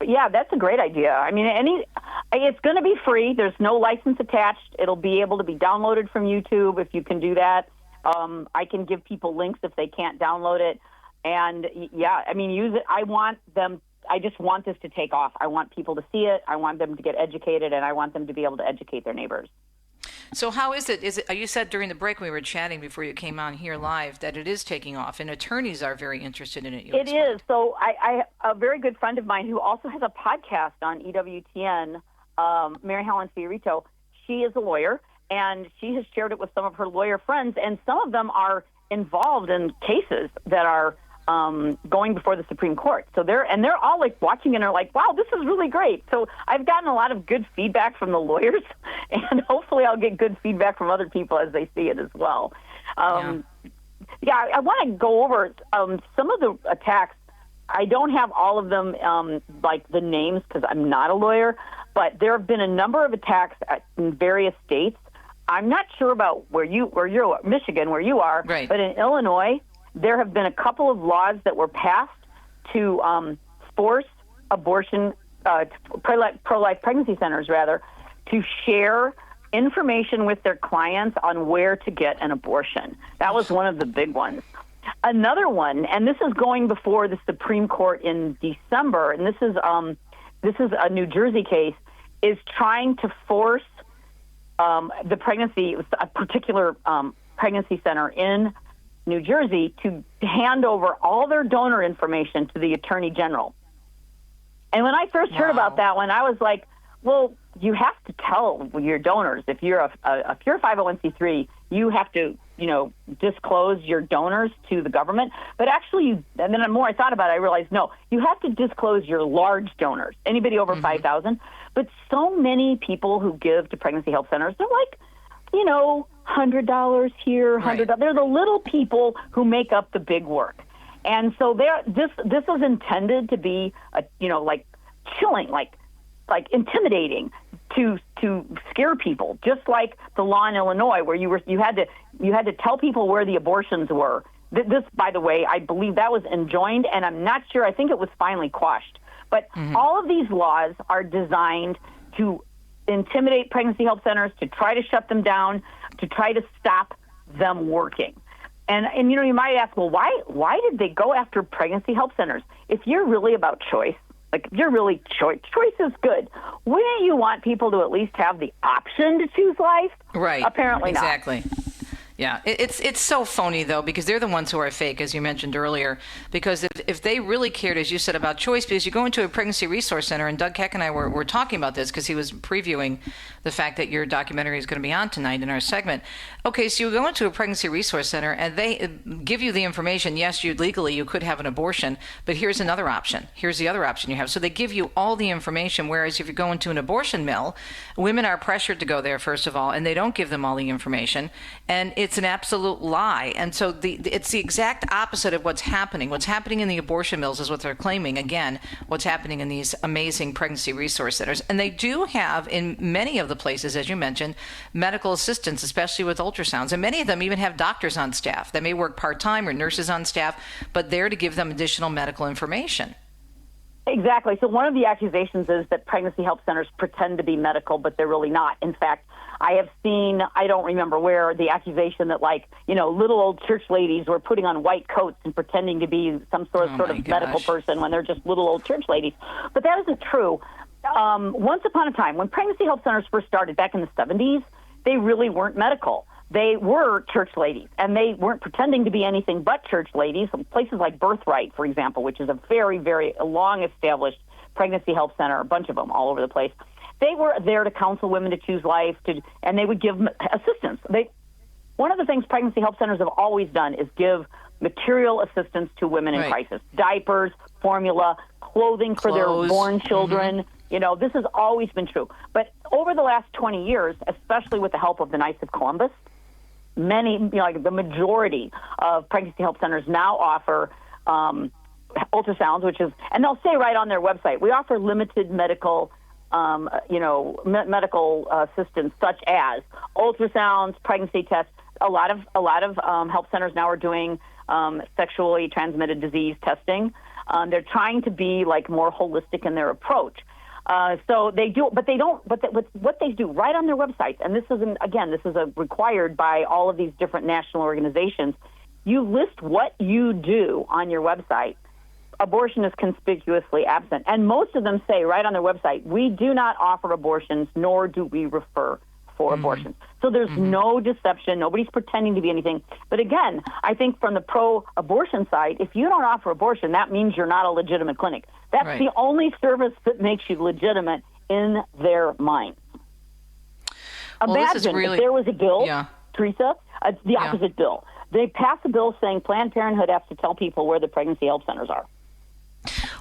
Yeah, that's a great idea. I mean, it's going to be free. There's no license attached. It'll be able to be downloaded from YouTube if you can do that. I can give people links if they can't download it. And yeah, I mean, use it. I just want this to take off. I want people to see it. I want them to get educated, and I want them to be able to educate their neighbors. So how is it? You said during the break we were chatting before you came on here live that it is taking off, and attorneys are very interested in it. It is. So I a very good friend of mine who also has a podcast on EWTN, Mary Helen Fiorito. She is a lawyer, and she has shared it with some of her lawyer friends, and some of them are involved in cases that are going before the Supreme Court. So they're all like watching and are like, wow, this is really great. So I've gotten a lot of good feedback from the lawyers, and hopefully I'll get good feedback from other people as they see it as well. I want to go over some of the attacks. I don't have all of them, like the names, because I'm not a lawyer, but there have been a number of attacks in various states. I'm not sure about you're Michigan, where you are, right. But in Illinois, there have been a couple of laws that were passed to force abortion, pro-life pregnancy centers, rather, to share information with their clients on where to get an abortion. That was one of the big ones. Another one, and this is going before the Supreme Court in December, and this is a New Jersey case, is trying to force the pregnancy, a particular pregnancy center in New Jersey, to hand over all their donor information to the Attorney General. And when I first heard about that one, I was like, well, you have to tell your donors. If you're a 501c3, you have to, disclose your donors to the government. But actually, and then the more I thought about it, I realized, no, you have to disclose your large donors, anybody over 5,000. But so many people who give to pregnancy health centers, they're like, $100 here, $100. Right. They're the little people who make up the big work. And so this was intended to be, like chilling, like intimidating, to scare people, just like the law in Illinois, where you had to tell people where the abortions were. This, by the way, I believe that was enjoined, and I'm not sure. I think it was finally quashed. But all of these laws are designed to intimidate pregnancy health centers, to try to shut them down, to try to stop them working. And you might ask, well, why did they go after pregnancy health centers? If you're really about choice, like if you're really choice is good, wouldn't you want people to at least have the option to choose life? Right. Apparently not. Exactly. Yeah, it's so phony, though, because they're the ones who are fake, as you mentioned earlier. Because if they really cared, as you said, about choice, because you go into a pregnancy resource center, and Doug Keck and I were talking about this because he was previewing the fact that your documentary is going to be on tonight in our segment. Okay, so you go into a pregnancy resource center, and they give you the information. Yes, you could have an abortion, but here's another option. Here's the other option you have. So they give you all the information, whereas if you go into an abortion mill, women are pressured to go there, first of all, and they don't give them all the information, and it's an absolute lie. And so it's the exact opposite of what's happening. What's happening in the abortion mills is what they're claiming, again, what's happening in these amazing pregnancy resource centers. And they do have, in many of the places, as you mentioned, medical assistants, especially with ultrasounds. And many of them even have doctors on staff. They may work part-time or nurses on staff, but they're to give them additional medical information. Exactly. So one of the accusations is that pregnancy health centers pretend to be medical, but they're really not. In fact, I have seen, I don't remember where, the accusation that, little old church ladies were putting on white coats and pretending to be some sort of medical person when they're just little old church ladies. But that isn't true. Once upon a time, when pregnancy health centers first started back in the 70s, they really weren't medical. They were church ladies, and they weren't pretending to be anything but church ladies. Places like Birthright, for example, which is a very, very long-established pregnancy health center, a bunch of them all over the place, they were there to counsel women to choose life, and they would give assistance. One of the things pregnancy health centers have always done is give material assistance to women in crisis. Diapers, formula, clothing for their born children. This has always been true. But over the last 20 years, especially with the help of the Knights of Columbus, the majority of pregnancy health centers now offer ultrasounds, and they'll say right on their website, we offer limited medical medical assistance, such as ultrasounds, pregnancy tests. A lot of health centers now are doing sexually transmitted disease testing. They're trying to be like more holistic in their approach. So they do, but they don't. But what they do right on their websites, and this is required by all of these different national organizations. You list what you do on your website. Abortion is conspicuously absent, and most of them say right on their website, we do not offer abortions, nor do we refer for abortions. So there's no deception. Nobody's pretending to be anything. But again, I think from the pro-abortion side, if you don't offer abortion, that means you're not a legitimate clinic. That's the only service that makes you legitimate in their minds. Imagine if there was a bill, Teresa, the opposite bill. They pass a bill saying Planned Parenthood has to tell people where the pregnancy help centers are.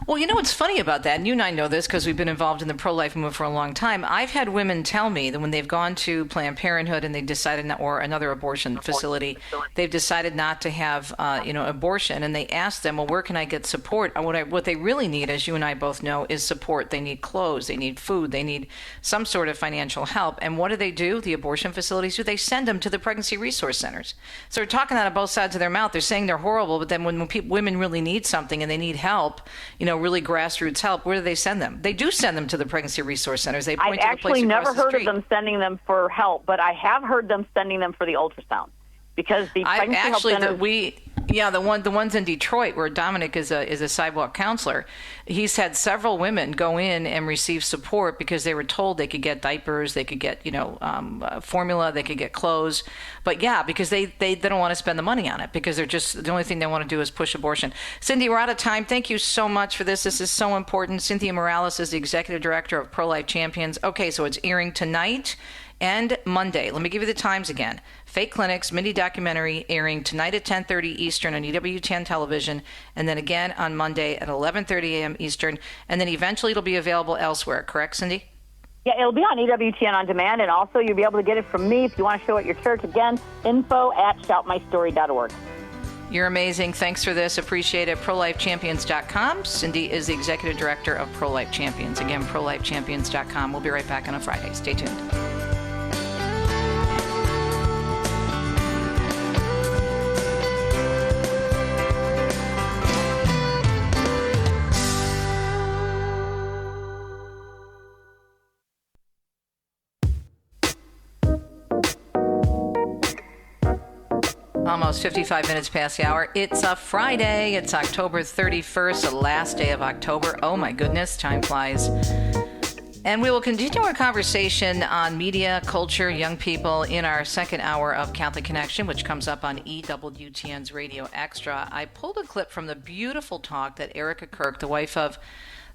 Well, you know what's funny about that, and you and I know this because we've been involved in the pro-life movement for a long time. I've had women tell me that when they've gone to Planned Parenthood and they decided not, or another abortion facility, they've decided not to have, abortion, and they ask them, well, where can I get support? What they really need, as you and I both know, is support. They need clothes, they need food, they need some sort of financial help. And what do? The abortion facilities do? They send them to the pregnancy resource centers. So they're talking out of both sides of their mouth. They're saying they're horrible, but then when women really need something and they need help, really grassroots help, where do they send them? They do send them to the pregnancy resource centers. They point I've to the place actually never heard of them sending them for help, but I have heard them sending them for the ultrasound, because the pregnancy help centers... the ones in Detroit where Dominic is a sidewalk counselor, he's had several women go in and receive support because they were told they could get diapers, they could get formula, they could get clothes, but because they don't want to spend the money on it because they're just, the only thing they want to do is push abortion. Cindy, we're out of time. Thank you so much for this. This is so important. Cynthia Morales is the executive director of Pro-Life Champions. Okay, so it's airing tonight and Monday. Let me give you the times again. Fake Clinics mini documentary airing tonight at 10:30 Eastern on EWTN television, and then again on Monday at 11:30 a.m. Eastern, and then eventually it'll be available elsewhere. Correct, Cindy? Yeah, it'll be on EWTN On Demand, and also you'll be able to get it from me if you want to show it at your church. Again, info@shoutmystory.org. You're amazing. Thanks for this. Appreciate it. ProLifeChampions.com. Cindy is the executive director of Pro-Life Champions. Again, ProLifeChampions.com. We'll be right back on a Friday. Stay tuned. Almost 55 minutes past the hour. It's a Friday. It's October 31st, the last day of October. Oh my goodness, time flies. And we will continue our conversation on media, culture, young people in our second hour of Catholic Connection, which comes up on EWTN's Radio Extra. I pulled a clip from the beautiful talk that Erika Kirk, the wife of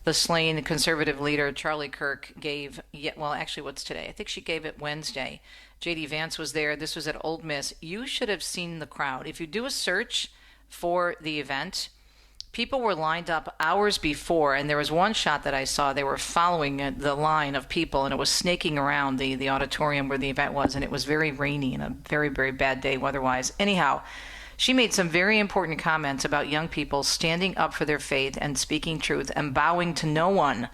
the slain conservative leader Charlie Kirk, gave. What's today? I think she gave it Wednesday. J.D. Vance was there. This was at Old Miss. You should have seen the crowd. If you do a search for the event, people were lined up hours before, and there was one shot that I saw. They were following the line of people, and it was snaking around the auditorium where the event was, and it was very rainy and a very, very bad day weather-wise. Anyhow, she made some very important comments about young people standing up for their faith and speaking truth and bowing to no one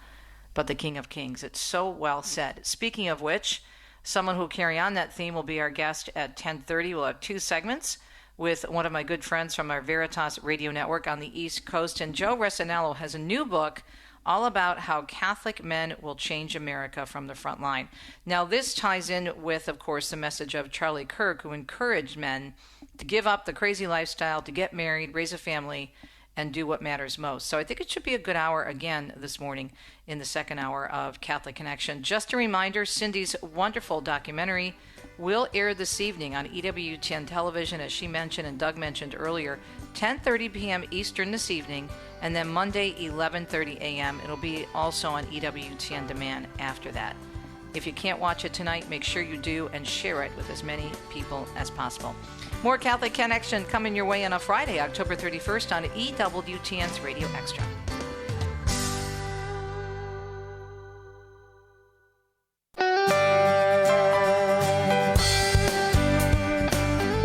but the King of Kings. It's so well said. Speaking of which, someone who will carry on that theme will be our guest at 10:30. We'll have two segments with one of my good friends from our Veritas radio network on the East Coast. And Joe Reciniello has a new book all about how Catholic men will change America from the front line. Now, this ties in with, of course, the message of Charlie Kirk, who encouraged men to give up the crazy lifestyle, to get married, raise a family, and do what matters most. So I think it should be a good hour again this morning in the second hour of Catholic Connection. Just a reminder, Cindy's wonderful documentary will air this evening on EWTN television, as she mentioned and Doug mentioned earlier, 10:30 p.m. Eastern this evening, and then Monday, 11:30 a.m. It'll be also on EWTN Demand after that. If you can't watch it tonight, make sure you do and share it with as many people as possible. More Catholic Connection coming your way on a Friday, October 31st on EWTN's Radio Extra.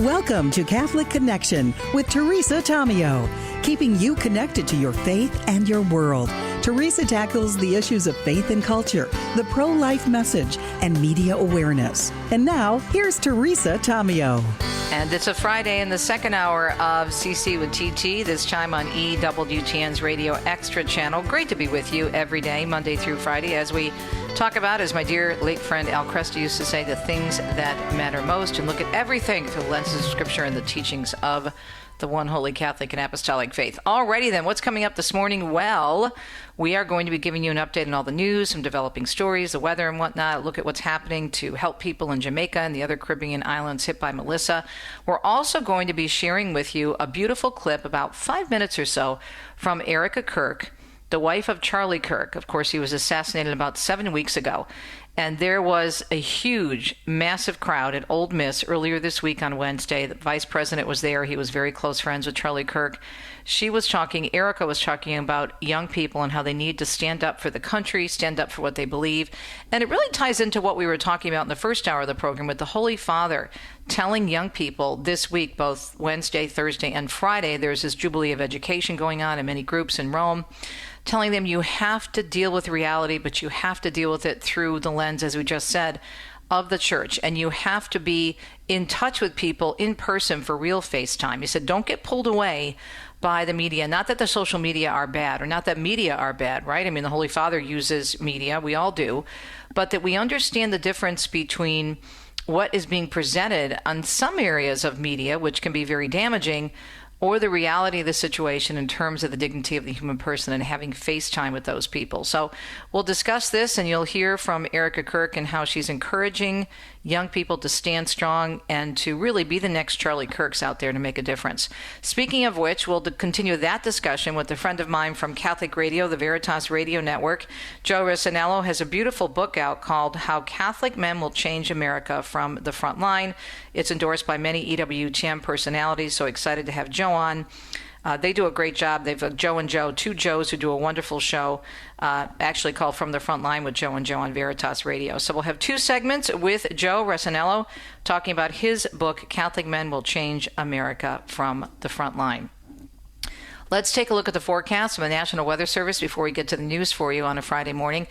Welcome to Catholic Connection with Teresa Tomeo, keeping you connected to your faith and your world. Teresa tackles the issues of faith and culture, the pro-life message, and media awareness. And now, here's Teresa Tamio. And it's a Friday in the second hour of CC with TT, this time on EWTN's Radio Extra channel. Great to be with you every day, Monday through Friday, as we talk about, as my dear late friend Al Cresta used to say, the things that matter most, and look at everything through the lenses of Scripture and the teachings of the one holy Catholic and Apostolic faith. Alrighty then, what's coming up this morning? Well, we are going to be giving you an update on all the news, some developing stories, the weather and whatnot, look at what's happening to help people in Jamaica and the other Caribbean islands hit by Melissa. We're also going to be sharing with you a beautiful clip, about 5 minutes or so, from Erika Kirk, the wife of Charlie Kirk. Of course, he was assassinated about 7 weeks ago. And there was a huge, massive crowd at Ole Miss earlier this week on Wednesday. The vice president was there. He was very close friends with Charlie Kirk. Erika was talking about young people and how they need to stand up for the country, stand up for what they believe. And it really ties into what we were talking about in the first hour of the program with the Holy Father telling young people this week, both Wednesday, Thursday, and Friday, there's this Jubilee of Education going on in many groups in Rome, telling them you have to deal with reality, but you have to deal with it through the lens, as we just said, of the church. And you have to be in touch with people in person for real FaceTime. He said, don't get pulled away by the media. Not that the social media are bad, or not that media are bad, right? I mean, the Holy Father uses media. We all do. But that we understand the difference between what is being presented on some areas of media, which can be very damaging, or the reality of the situation in terms of the dignity of the human person and having FaceTime with those people. So we'll discuss this, and you'll hear from Erika Kirk and how she's encouraging young people to stand strong and to really be the next Charlie Kirks out there to make a difference. Speaking of which, we'll continue that discussion with a friend of mine from Catholic Radio, the Veritas Radio Network. Joe Reciniello has a beautiful book out called How Catholic Men Will Change America from the Front Line. It's endorsed by many EWTN personalities, so excited to have Joe on. They do a great job. They've Joe and Joe, two Joes who do a wonderful show, actually called From the Front Line with Joe and Joe on Veritas Radio. So we'll have two segments with Joe Reciniello talking about his book, Catholic Men Will Change America from the Front Line. Let's take a look at the forecast from the National Weather Service before we get to the news for you on a Friday morning.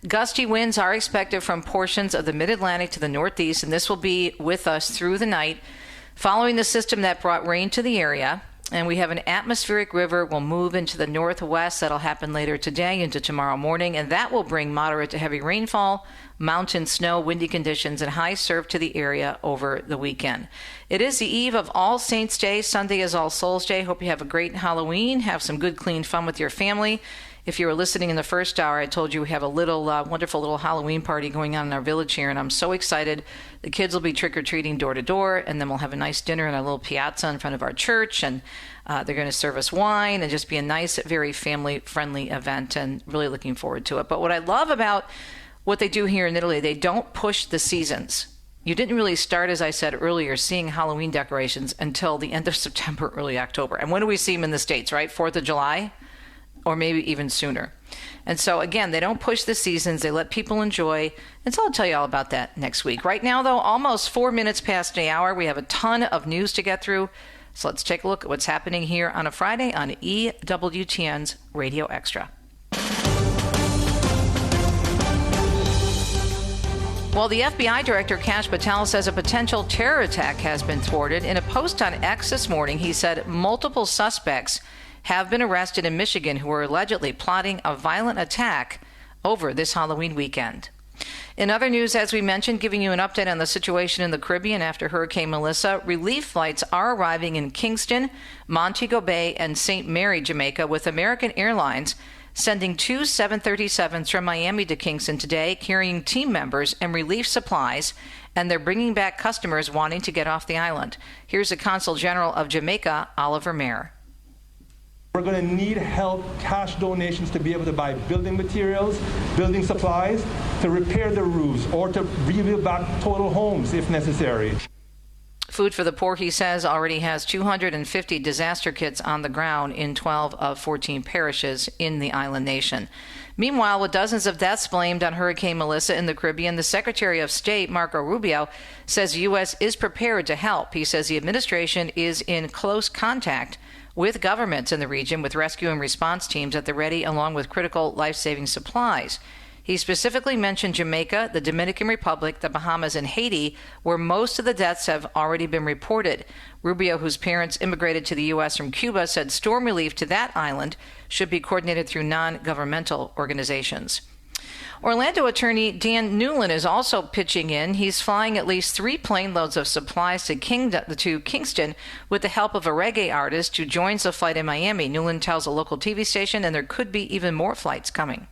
Gusty winds are expected from portions of the Mid-Atlantic to the Northeast, and this will be with us through the night, following the system that brought rain to the area. And we have an atmospheric river will move into the northwest. That'll happen later today into tomorrow morning, and that will bring moderate to heavy rainfall, mountain snow, windy conditions, and high surf to the area over the weekend. It is the eve of All Saints Day. Sunday is All Souls Day. Hope you have a great Halloween. Have some good, clean fun with your family. If you were listening in the first hour, I told you we have a little wonderful little Halloween party going on in our village here, and I'm so excited. The kids will be trick-or-treating door to door, and then we'll have a nice dinner in our little piazza in front of our church, and they're going to serve us wine and just be a nice, very family-friendly event, and really looking forward to it. But what I love about what they do here in Italy, they don't push the seasons. You didn't really start, as I said earlier, seeing Halloween decorations until the end of September, early October. And when do we see them in the States, right? 4th of July? Or maybe even sooner. And so, again, they don't push the seasons. They let people enjoy. And so I'll tell you all about that next week. Right now, though, almost 4 minutes past the hour. We have a ton of news to get through. So let's take a look at what's happening here on a Friday on EWTN's Radio Extra. Well, the FBI Director Kash Patel says a potential terror attack has been thwarted. In a post on X this morning, he said multiple suspects have been arrested in Michigan who were allegedly plotting a violent attack over this Halloween weekend. In other news, as we mentioned, giving you an update on the situation in the Caribbean after Hurricane Melissa, relief flights are arriving in Kingston, Montego Bay, and St. Mary, Jamaica, with American Airlines sending 2 737s from Miami to Kingston today, carrying team members and relief supplies, and they're bringing back customers wanting to get off the island. Here's the Consul General of Jamaica, Oliver Mayer. We're going to need help, cash donations, to be able to buy building materials, building supplies, to repair the roofs, or to rebuild back total homes if necessary. Food for the Poor, he says, already has 250 disaster kits on the ground in 12 of 14 parishes in the island nation. Meanwhile, with dozens of deaths blamed on Hurricane Melissa in the Caribbean, the Secretary of State, Marco Rubio, says the U.S. is prepared to help. He says the administration is in close contact with governments in the region with rescue and response teams at the ready, along with critical life-saving supplies. He specifically mentioned Jamaica, the Dominican Republic, the Bahamas, and Haiti, where most of the deaths have already been reported. Rubio, whose parents immigrated to the U.S. from Cuba, said storm relief to that island should be coordinated through non-governmental organizations. Orlando attorney Dan Newland is also pitching in. He's flying at least 3 plane loads of supplies to Kingston with the help of a reggae artist who joins the flight in Miami. Newland tells a local TV station, and there could be even more flights coming.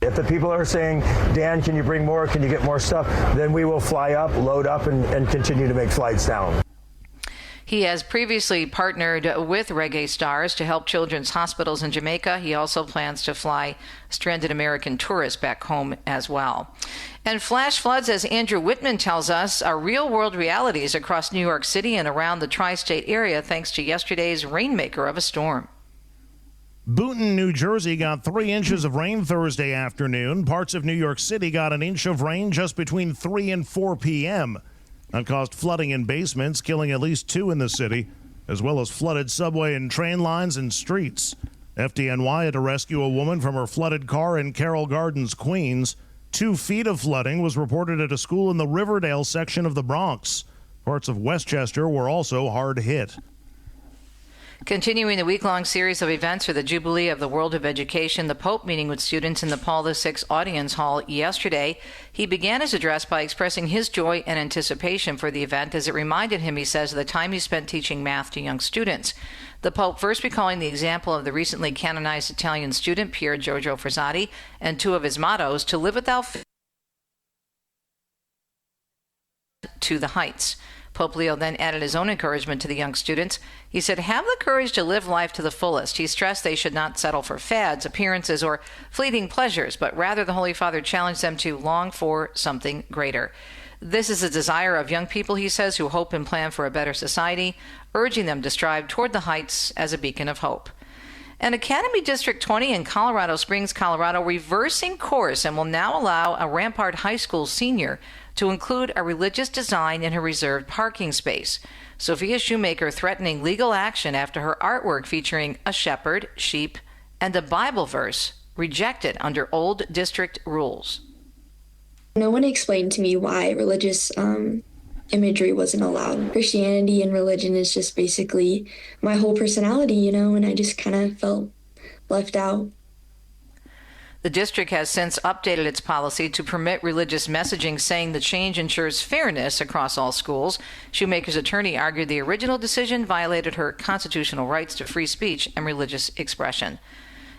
If the people are saying, Dan, can you bring more? Can you get more stuff? Then we will fly up, load up, and continue to make flights down. He has previously partnered with reggae stars to help children's hospitals in Jamaica. He also plans to fly stranded American tourists back home as well. And flash floods, as Andrew Whitman tells us, are real-world realities across New York City and around the tri-state area thanks to yesterday's rainmaker of a storm. Boonton, New Jersey got 3 inches of rain Thursday afternoon. Parts of New York City got an inch of rain just between 3 and 4 p.m. That caused flooding in basements, killing at least 2 in the city, as well as flooded subway and train lines and streets. FDNY had to rescue a woman from her flooded car in Carroll Gardens, Queens. 2 feet of flooding was reported at a school in the Riverdale section of the Bronx. Parts of Westchester were also hard hit. Continuing the week-long series of events for the Jubilee of the World of Education, the Pope meeting with students in the Paul VI Audience Hall yesterday. He began his address by expressing his joy and anticipation for the event as it reminded him, he says, of the time he spent teaching math to young students. The Pope first recalling the example of the recently canonized Italian student Pier Giorgio Frassati and 2 of his mottos, to live without fear, to the heights. Pope Leo then added his own encouragement to the young students. He said, have the courage to live life to the fullest. He stressed they should not settle for fads, appearances, or fleeting pleasures, but rather the Holy Father challenged them to long for something greater. This is a desire of young people, he says, who hope and plan for a better society, urging them to strive toward the heights as a beacon of hope. And Academy District 20 in Colorado Springs, Colorado, reversing course and will now allow a Rampart High School senior to include a religious design in her reserved parking space. Sophia Shoemaker threatening legal action after her artwork featuring a shepherd, sheep, and a Bible verse rejected under old district rules. No one explained to me why religious imagery wasn't allowed. Christianity and religion is just basically my whole personality, and I just kind of felt left out. The district has since updated its policy to permit religious messaging, saying the change ensures fairness across all schools. Shoemaker's attorney argued the original decision violated her constitutional rights to free speech and religious expression.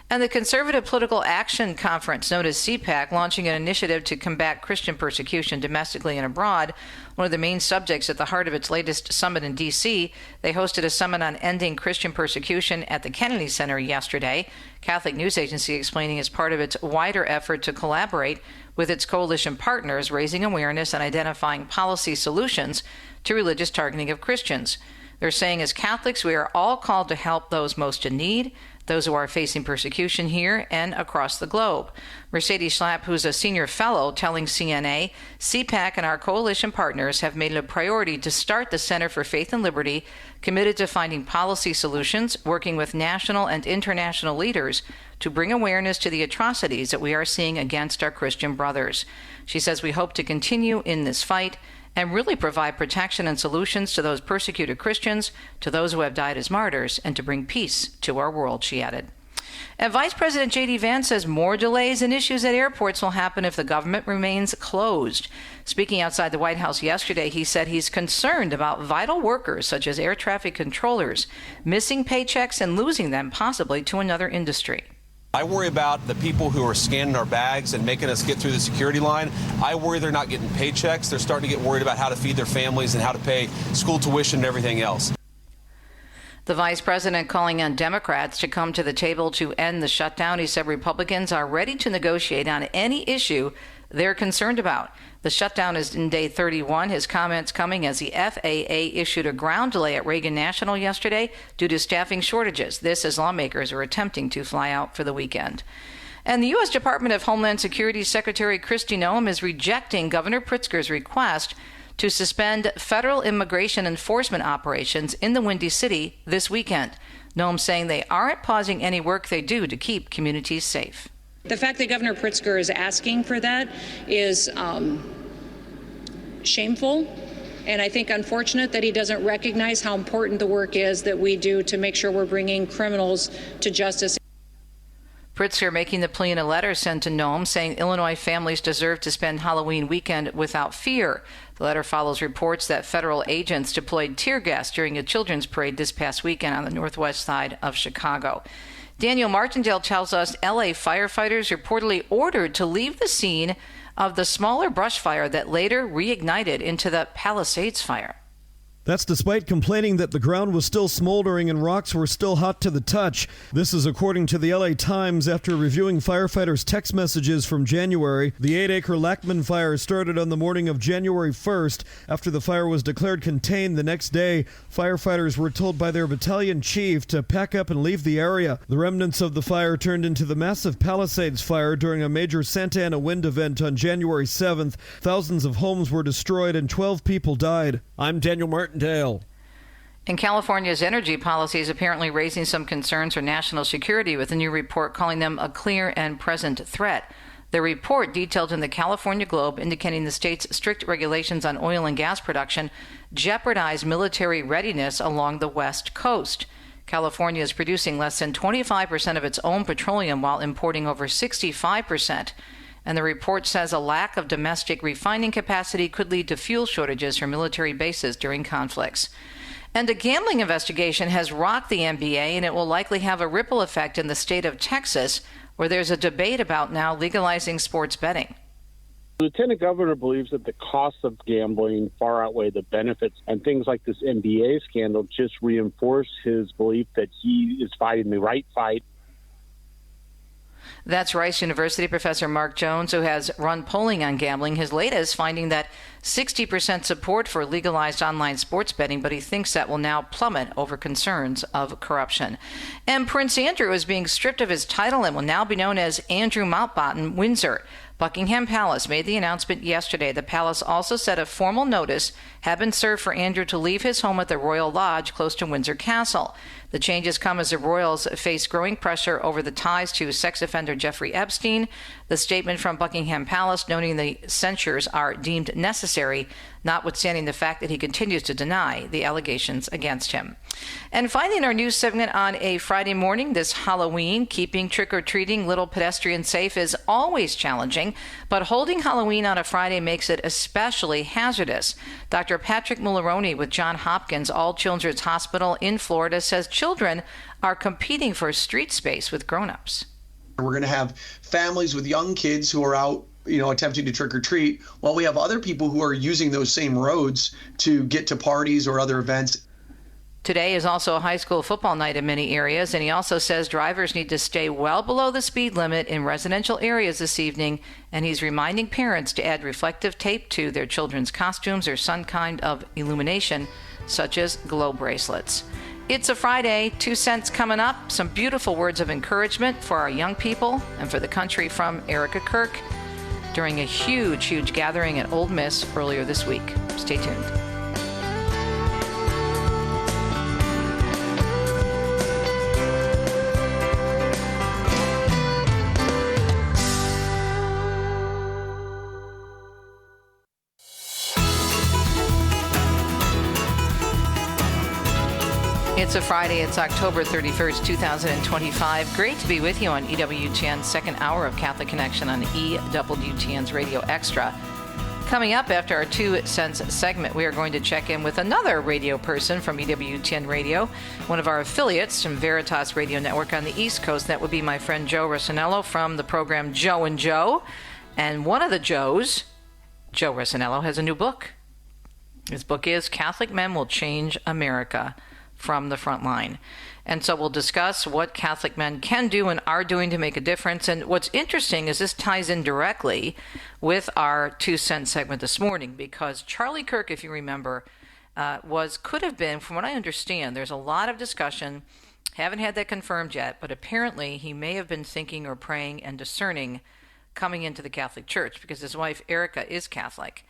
And the Conservative Political Action Conference, known as CPAC, launching an initiative to combat Christian persecution domestically and abroad, one of the main subjects at the heart of its latest summit in D.C. They hosted a summit on ending Christian persecution at the Kennedy Center yesterday. Catholic News Agency explaining as part of its wider effort to collaborate with its coalition partners, raising awareness and identifying policy solutions to religious targeting of Christians. They're saying as Catholics, we are all called to help those most in need, those who are facing persecution here and across the globe. Mercedes Schlapp, who's a senior fellow, telling CNA, CPAC and our coalition partners have made it a priority to start the Center for Faith and Liberty, committed to finding policy solutions, working with national and international leaders to bring awareness to the atrocities that we are seeing against our Christian brothers. She says we hope to continue in this fight and really provide protection and solutions to those persecuted Christians, to those who have died as martyrs, and to bring peace to our world, she added. And Vice President J.D. Vance says more delays and issues at airports will happen if the government remains closed. Speaking outside the White House yesterday, he said he's concerned about vital workers, such as air traffic controllers, missing paychecks and losing them possibly to another industry. I worry about the people who are scanning our bags and making us get through the security line. I worry they're not getting paychecks. They're starting to get worried about how to feed their families and how to pay school tuition and everything else. The vice president calling on Democrats to come to the table to end the shutdown. He said Republicans are ready to negotiate on any issue they're concerned about. The shutdown is in day 31. His comments coming as the FAA issued a ground delay at Reagan National yesterday due to staffing shortages. This as lawmakers are attempting to fly out for the weekend. And the U.S. Department of Homeland Security Secretary Kristi Noem is rejecting Governor Pritzker's request to suspend federal immigration enforcement operations in the Windy City this weekend. Noem saying they aren't pausing any work they do to keep communities safe. The fact that Governor Pritzker is asking for that is shameful, and I think unfortunate that he doesn't recognize how important the work is that we do to make sure we're bringing criminals to justice. Pritzker making the plea in a letter sent to Noem saying Illinois families deserve to spend Halloween weekend without fear. The letter follows reports that federal agents deployed tear gas during a children's parade this past weekend on the northwest side of Chicago. Daniel Martindale tells us LA firefighters reportedly ordered to leave the scene of the smaller brush fire that later reignited into the Palisades fire. That's despite complaining that the ground was still smoldering and rocks were still hot to the touch. This is according to the LA Times after reviewing firefighters' text messages from January. The 8-acre Lackman fire started on the morning of January 1st. After the fire was declared contained the next day, firefighters were told by their battalion chief to pack up and leave the area. The remnants of the fire turned into the massive Palisades fire during a major Santa Ana wind event on January 7th. Thousands of homes were destroyed and 12 people died. I'm Daniel Martindale. And California's energy policy is apparently raising some concerns for national security, with a new report calling them a clear and present threat. The report, detailed in the California Globe, indicating the state's strict regulations on oil and gas production jeopardize military readiness along the West Coast. California is producing less than 25% of its own petroleum while importing over 65%. And the report says a lack of domestic refining capacity could lead to fuel shortages for military bases during conflicts. And a gambling investigation has rocked the NBA, and it will likely have a ripple effect in the state of Texas, where there's a debate about now legalizing sports betting. The lieutenant governor believes that the costs of gambling far outweigh the benefits, and things like this NBA scandal just reinforce his belief that he is fighting the right fight. That's Rice University professor Mark Jones, who has run polling on gambling. His latest finding that 60% support for legalized online sports betting, but he thinks that will now plummet over concerns of corruption. And Prince Andrew is being stripped of his title and will now be known as Andrew Mountbatten Windsor. Buckingham Palace made the announcement yesterday. The palace also said a formal notice had been served for Andrew to leave his home at the Royal Lodge close to Windsor Castle. The changes come as the royals face growing pressure over the ties to sex offender Jeffrey Epstein. The statement from Buckingham Palace noting the censures are deemed necessary, notwithstanding the fact that he continues to deny the allegations against him. And finally, in our news segment on a Friday morning this Halloween, keeping trick-or-treating little pedestrians safe is always challenging, but holding Halloween on a Friday makes it especially hazardous. Dr. Patrick Mulroney with Johns Hopkins All Children's Hospital in Florida says children are competing for street space with grown-ups. We're going to have families with young kids who are out, attempting to trick or treat, while we have other people who are using those same roads to get to parties or other events. Today is also a high school football night in many areas, and he also says drivers need to stay well below the speed limit in residential areas this evening, and he's reminding parents to add reflective tape to their children's costumes or some kind of illumination, such as glow bracelets. It's a Friday, 2 cents coming up, some beautiful words of encouragement for our young people and for the country from Erika Kirk during a huge gathering at Ole Miss earlier this week. Stay tuned. It's a Friday. It's October 31st, 2025. Great to be with you on EWTN's second hour of Catholic Connection on EWTN's Radio Extra. Coming up after our 2 cents segment, we are going to check in with another radio person from EWTN Radio, one of our affiliates from Veritas Radio Network on the East Coast. That would be my friend Joe Reciniello from the program Joe and Joe. And one of the Joes, Joe Reciniello, has a new book. His book is Catholic Men Will Change America. from the front line. And so we'll discuss what Catholic men can do and are doing to make a difference. And what's interesting is this ties in directly with our 2 cent segment this morning, because Charlie Kirk, if you remember, could have been, from what I understand, there's a lot of discussion, haven't had that confirmed yet, but apparently he may have been thinking or praying and discerning coming into the Catholic Church, because his wife Erika is Catholic.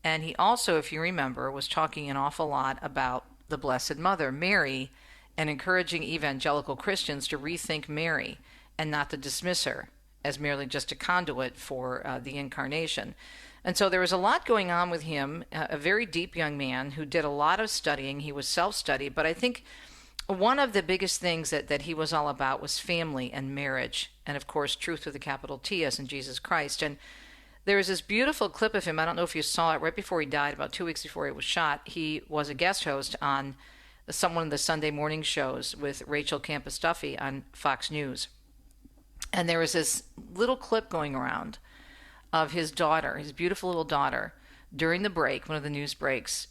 And he also, if you remember, was talking an awful lot about the Blessed Mother, Mary, and encouraging evangelical Christians to rethink Mary and not to dismiss her as merely just a conduit for the incarnation. And so there was a lot going on with him, a very deep young man who did a lot of studying. He was self-study, but I think one of the biggest things that he was all about was family and marriage, and of course truth with a capital T, as in Jesus Christ. And there was this beautiful clip of him, I don't know if you saw it, right before he died, about 2 weeks before he was shot. He was a guest host on one of the Sunday morning shows with Rachel Campostuffy on Fox News. And there was this little clip going around of his daughter, his beautiful little daughter, during the break, one of the news breaks.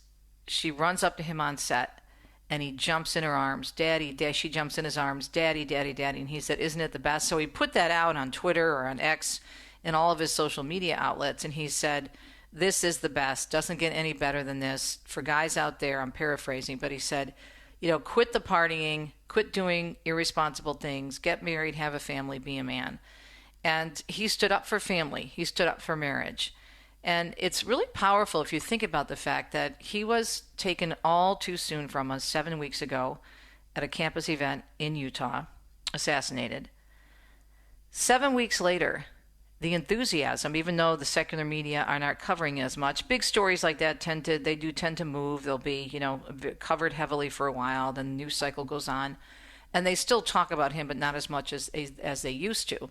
She runs up to him on set, and he jumps in her arms. Daddy, Daddy. She jumps in his arms. Daddy, Daddy, Daddy. And he said, isn't it the best? So he put that out on Twitter or on X and all of his social media outlets, and he said, this is the best. Doesn't get any better than this. For guys out there, I'm paraphrasing, but he said, quit the partying, quit doing irresponsible things, get married, have a family, be a man. And he stood up for family. He stood up for marriage. And it's really powerful if you think about the fact that he was taken all too soon from us 7 weeks ago at a campus event in Utah, assassinated. 7 weeks later, the enthusiasm, even though the secular media are not covering as much, big stories like that tend to move. They'll be, covered heavily for a while, then the news cycle goes on, and they still talk about him, but not as much as they used to.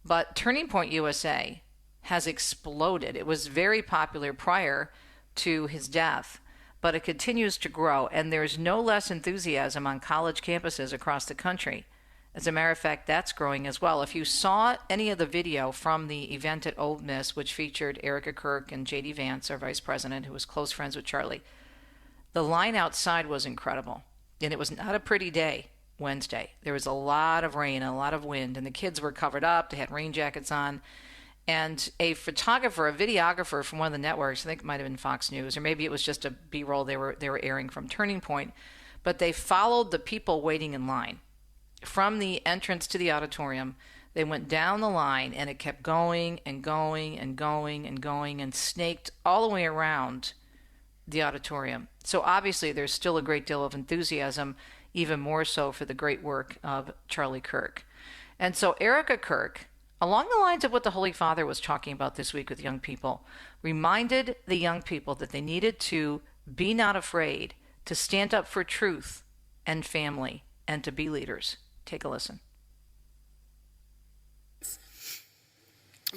But Turning Point USA has exploded. It was very popular prior to his death, but it continues to grow, and there's no less enthusiasm on college campuses across the country. As a matter of fact, that's growing as well. If you saw any of the video from the event at Ole Miss, which featured Erika Kirk and J.D. Vance, our vice president, who was close friends with Charlie, the line outside was incredible. And it was not a pretty day Wednesday. There was a lot of rain and a lot of wind, and the kids were covered up. They had rain jackets on. And a photographer, a videographer from one of the networks, I think it might have been Fox News, or maybe it was just a B-roll they were airing from Turning Point, but they followed the people waiting in line. From the entrance to the auditorium, they went down the line, and it kept going and going and going and going and snaked all the way around the auditorium. So obviously there's still a great deal of enthusiasm, even more so for the great work of Charlie Kirk. And so Erika Kirk, along the lines of what the Holy Father was talking about this week with young people, reminded the young people that they needed to be not afraid, to stand up for truth and family, and to be leaders. Take a listen.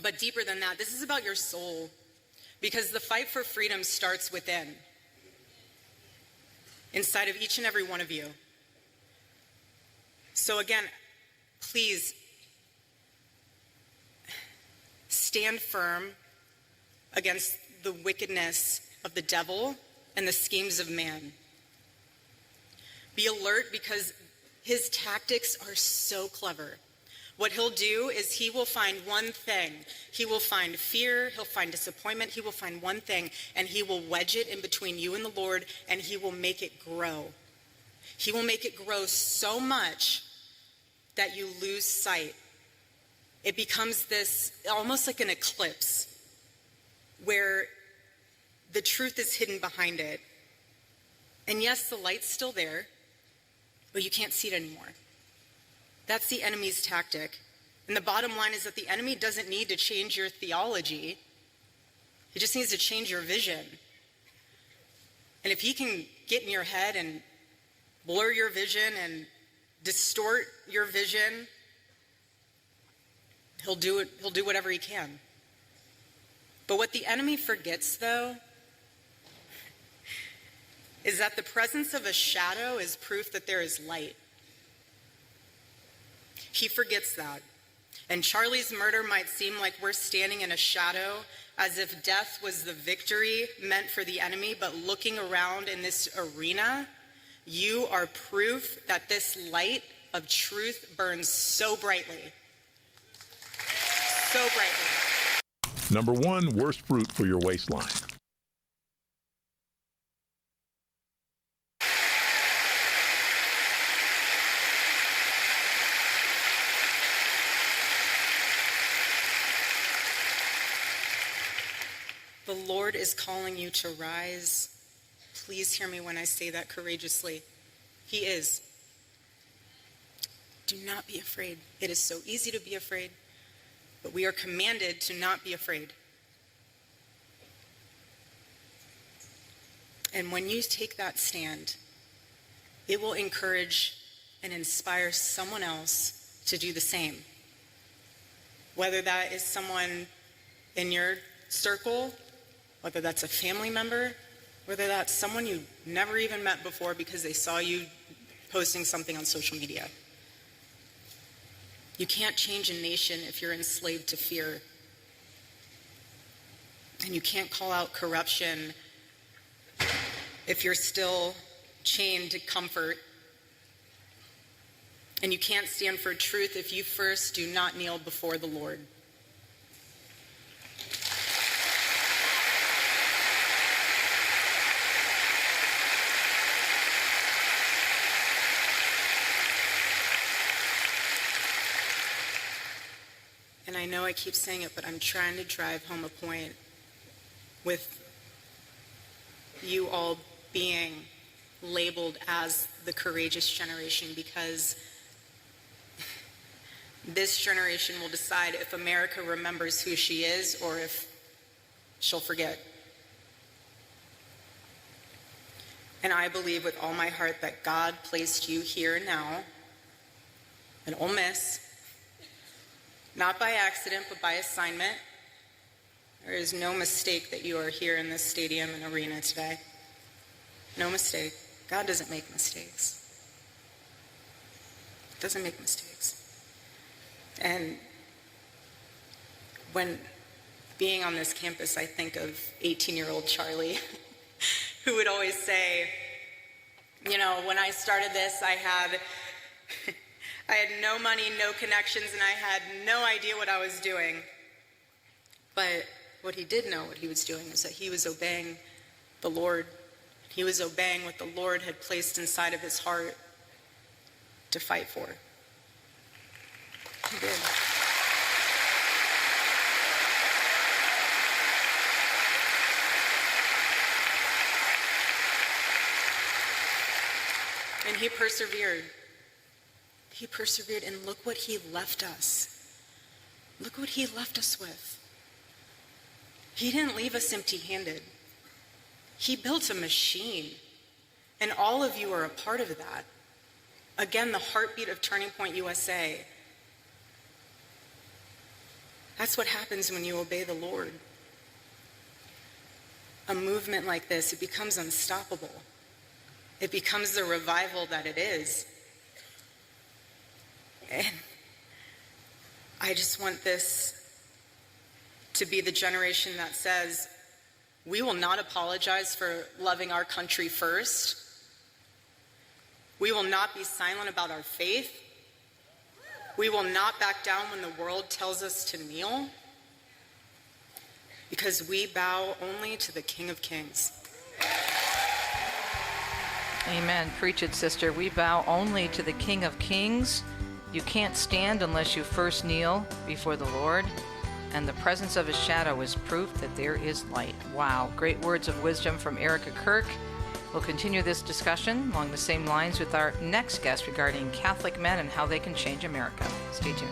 But deeper than that, this is about your soul, because the fight for freedom starts within, inside of each and every one of you. So again, please stand firm against the wickedness of the devil and the schemes of man. Be alert, because his tactics are so clever. What he'll do is he will find one thing. He will find fear, he'll find disappointment, he will find one thing, and he will wedge it in between you and the Lord, and he will make it grow. He will make it grow so much that you lose sight. It becomes this, almost like an eclipse, where the truth is hidden behind it. And yes, the light's still there, but you can't see it anymore. That's the enemy's tactic. And the bottom line is that the enemy doesn't need to change your theology. He just needs to change your vision. And if he can get in your head and blur your vision and distort your vision, he'll do it. He'll do whatever he can. But what the enemy forgets, though, is that the presence of a shadow is proof that there is light. He forgets that. And Charlie's murder might seem like we're standing in a shadow, as if death was the victory meant for the enemy, but looking around in this arena, You are proof that this light of truth burns so brightly. So brightly. Number 1, worst fruit for your waistline. The Lord is calling you to rise. Please hear me when I say that courageously. He is. Do not be afraid. It is so easy to be afraid, but we are commanded to not be afraid. And when you take that stand, it will encourage and inspire someone else to do the same. Whether that is someone in your circle, whether that's a family member, whether that's someone you never even met before because they saw you posting something on social media. You can't change a nation if you're enslaved to fear. And you can't call out corruption if you're still chained to comfort. And you can't stand for truth if you first do not kneel before the Lord. And I know I keep saying it, but I'm trying to drive home a point with you all being labeled as the courageous generation, because this generation will decide if America remembers who she is or if she'll forget. And I believe with all my heart that God placed you here now in Ole Miss, not by accident, but by assignment. There is no mistake that you are here in this stadium and arena today. No mistake. God doesn't make mistakes. Doesn't make mistakes. And when being on this campus, I think of 18-year-old Charlie, who would always say, you know, when I started this, I had no money, no connections, and I had no idea what I was doing. But what he did know what he was doing is that he was obeying the Lord. He was obeying what the Lord had placed inside of his heart to fight for. He did. And he persevered. He persevered, and look what he left us. Look what he left us with. He didn't leave us empty-handed. He built a machine, and all of you are a part of that. Again, the heartbeat of Turning Point USA. That's what happens when you obey the Lord. A movement like this, it becomes unstoppable. It becomes the revival that it is. And I just want this to be the generation that says, we will not apologize for loving our country first. We will not be silent about our faith. We will not back down when the world tells us to kneel, because we bow only to the King of Kings. Amen. Preach it, sister. We bow only to the King of Kings. You can't stand unless you first kneel before the Lord, and the presence of his shadow is proof that there is light. Wow. Great words of wisdom from Erika Kirk. We'll continue this discussion along the same lines with our next guest regarding Catholic men and how they can change America. Stay tuned.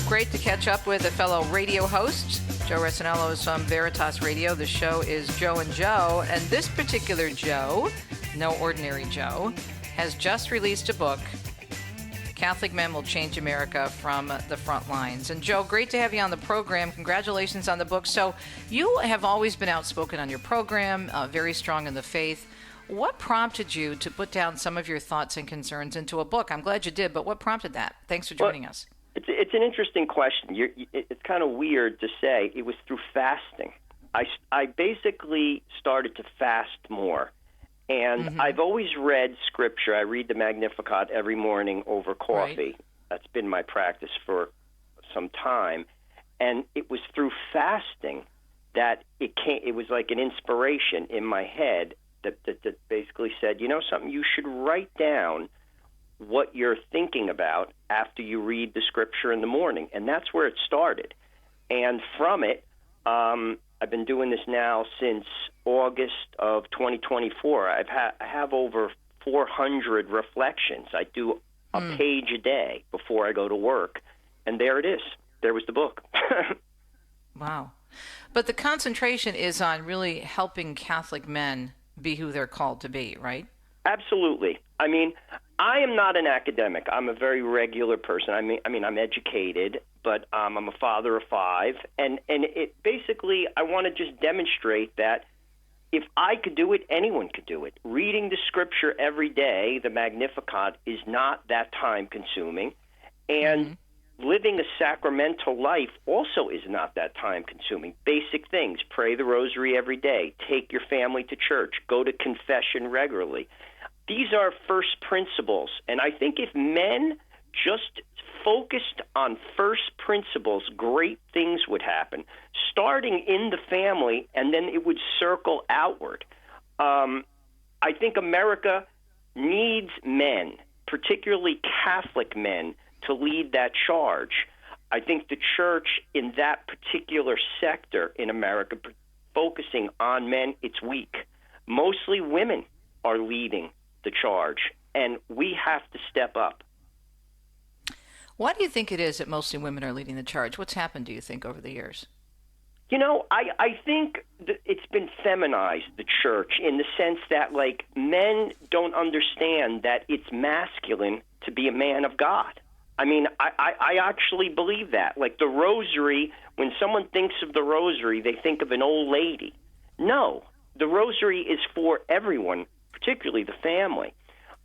Great to catch up with a fellow radio host. Joe Reciniello is from Veritas Radio. The show is Joe and Joe, and this particular Joe, no ordinary Joe, has just released a book, Catholic Men Will Change America, from the front lines. And Joe, great to have you on the program. Congratulations on the book. So you have always been outspoken on your program, very strong in the faith. What prompted you to put down some of your thoughts and concerns into a book? I'm glad you did, but what prompted that? Thanks for joining us. It's an interesting question. It's kind of weird to say. It was through fasting. I basically started to fast more. And I've always read Scripture. I read the Magnificat every morning over coffee. Right. That's been my practice for some time. And it was through fasting that it came. It was like an inspiration in my head that basically said, you know something, you should write down what you're thinking about after you read the Scripture in the morning. And that's where it started. And from it, I've been doing this now since August of 2024. I have over 400 reflections. I do a page a day before I go to work. And there it is. There was the book. Wow. But the concentration is on really helping Catholic men be who they're called to be, right? Absolutely. I mean, I am not an academic. I'm a very regular person. I mean, I'm educated, but I'm a father of 5, and it basically I want to just demonstrate that if I could do it, anyone could do it. Reading the Scripture every day, the Magnificat, is not that time consuming, and living a sacramental life also is not that time consuming. Basic things: pray the rosary every day, take your family to church, go to confession regularly. These are first principles, and I think if men just focused on first principles, great things would happen, starting in the family, and then it would circle outward. I think America needs men, particularly Catholic men, to lead that charge. I think the church in that particular sector in America, focusing on men, it's weak. Mostly women are leading the charge, and we have to step up. Why do you think it is that mostly women are leading the charge? What's happened, do you think, over the years? You know, I think that it's been feminized, the church, in the sense that, like, men don't understand that it's masculine to be a man of God. I mean, I actually believe that. Like the rosary, when someone thinks of the rosary, they think of an old lady. No, the rosary is for everyone, particularly the family.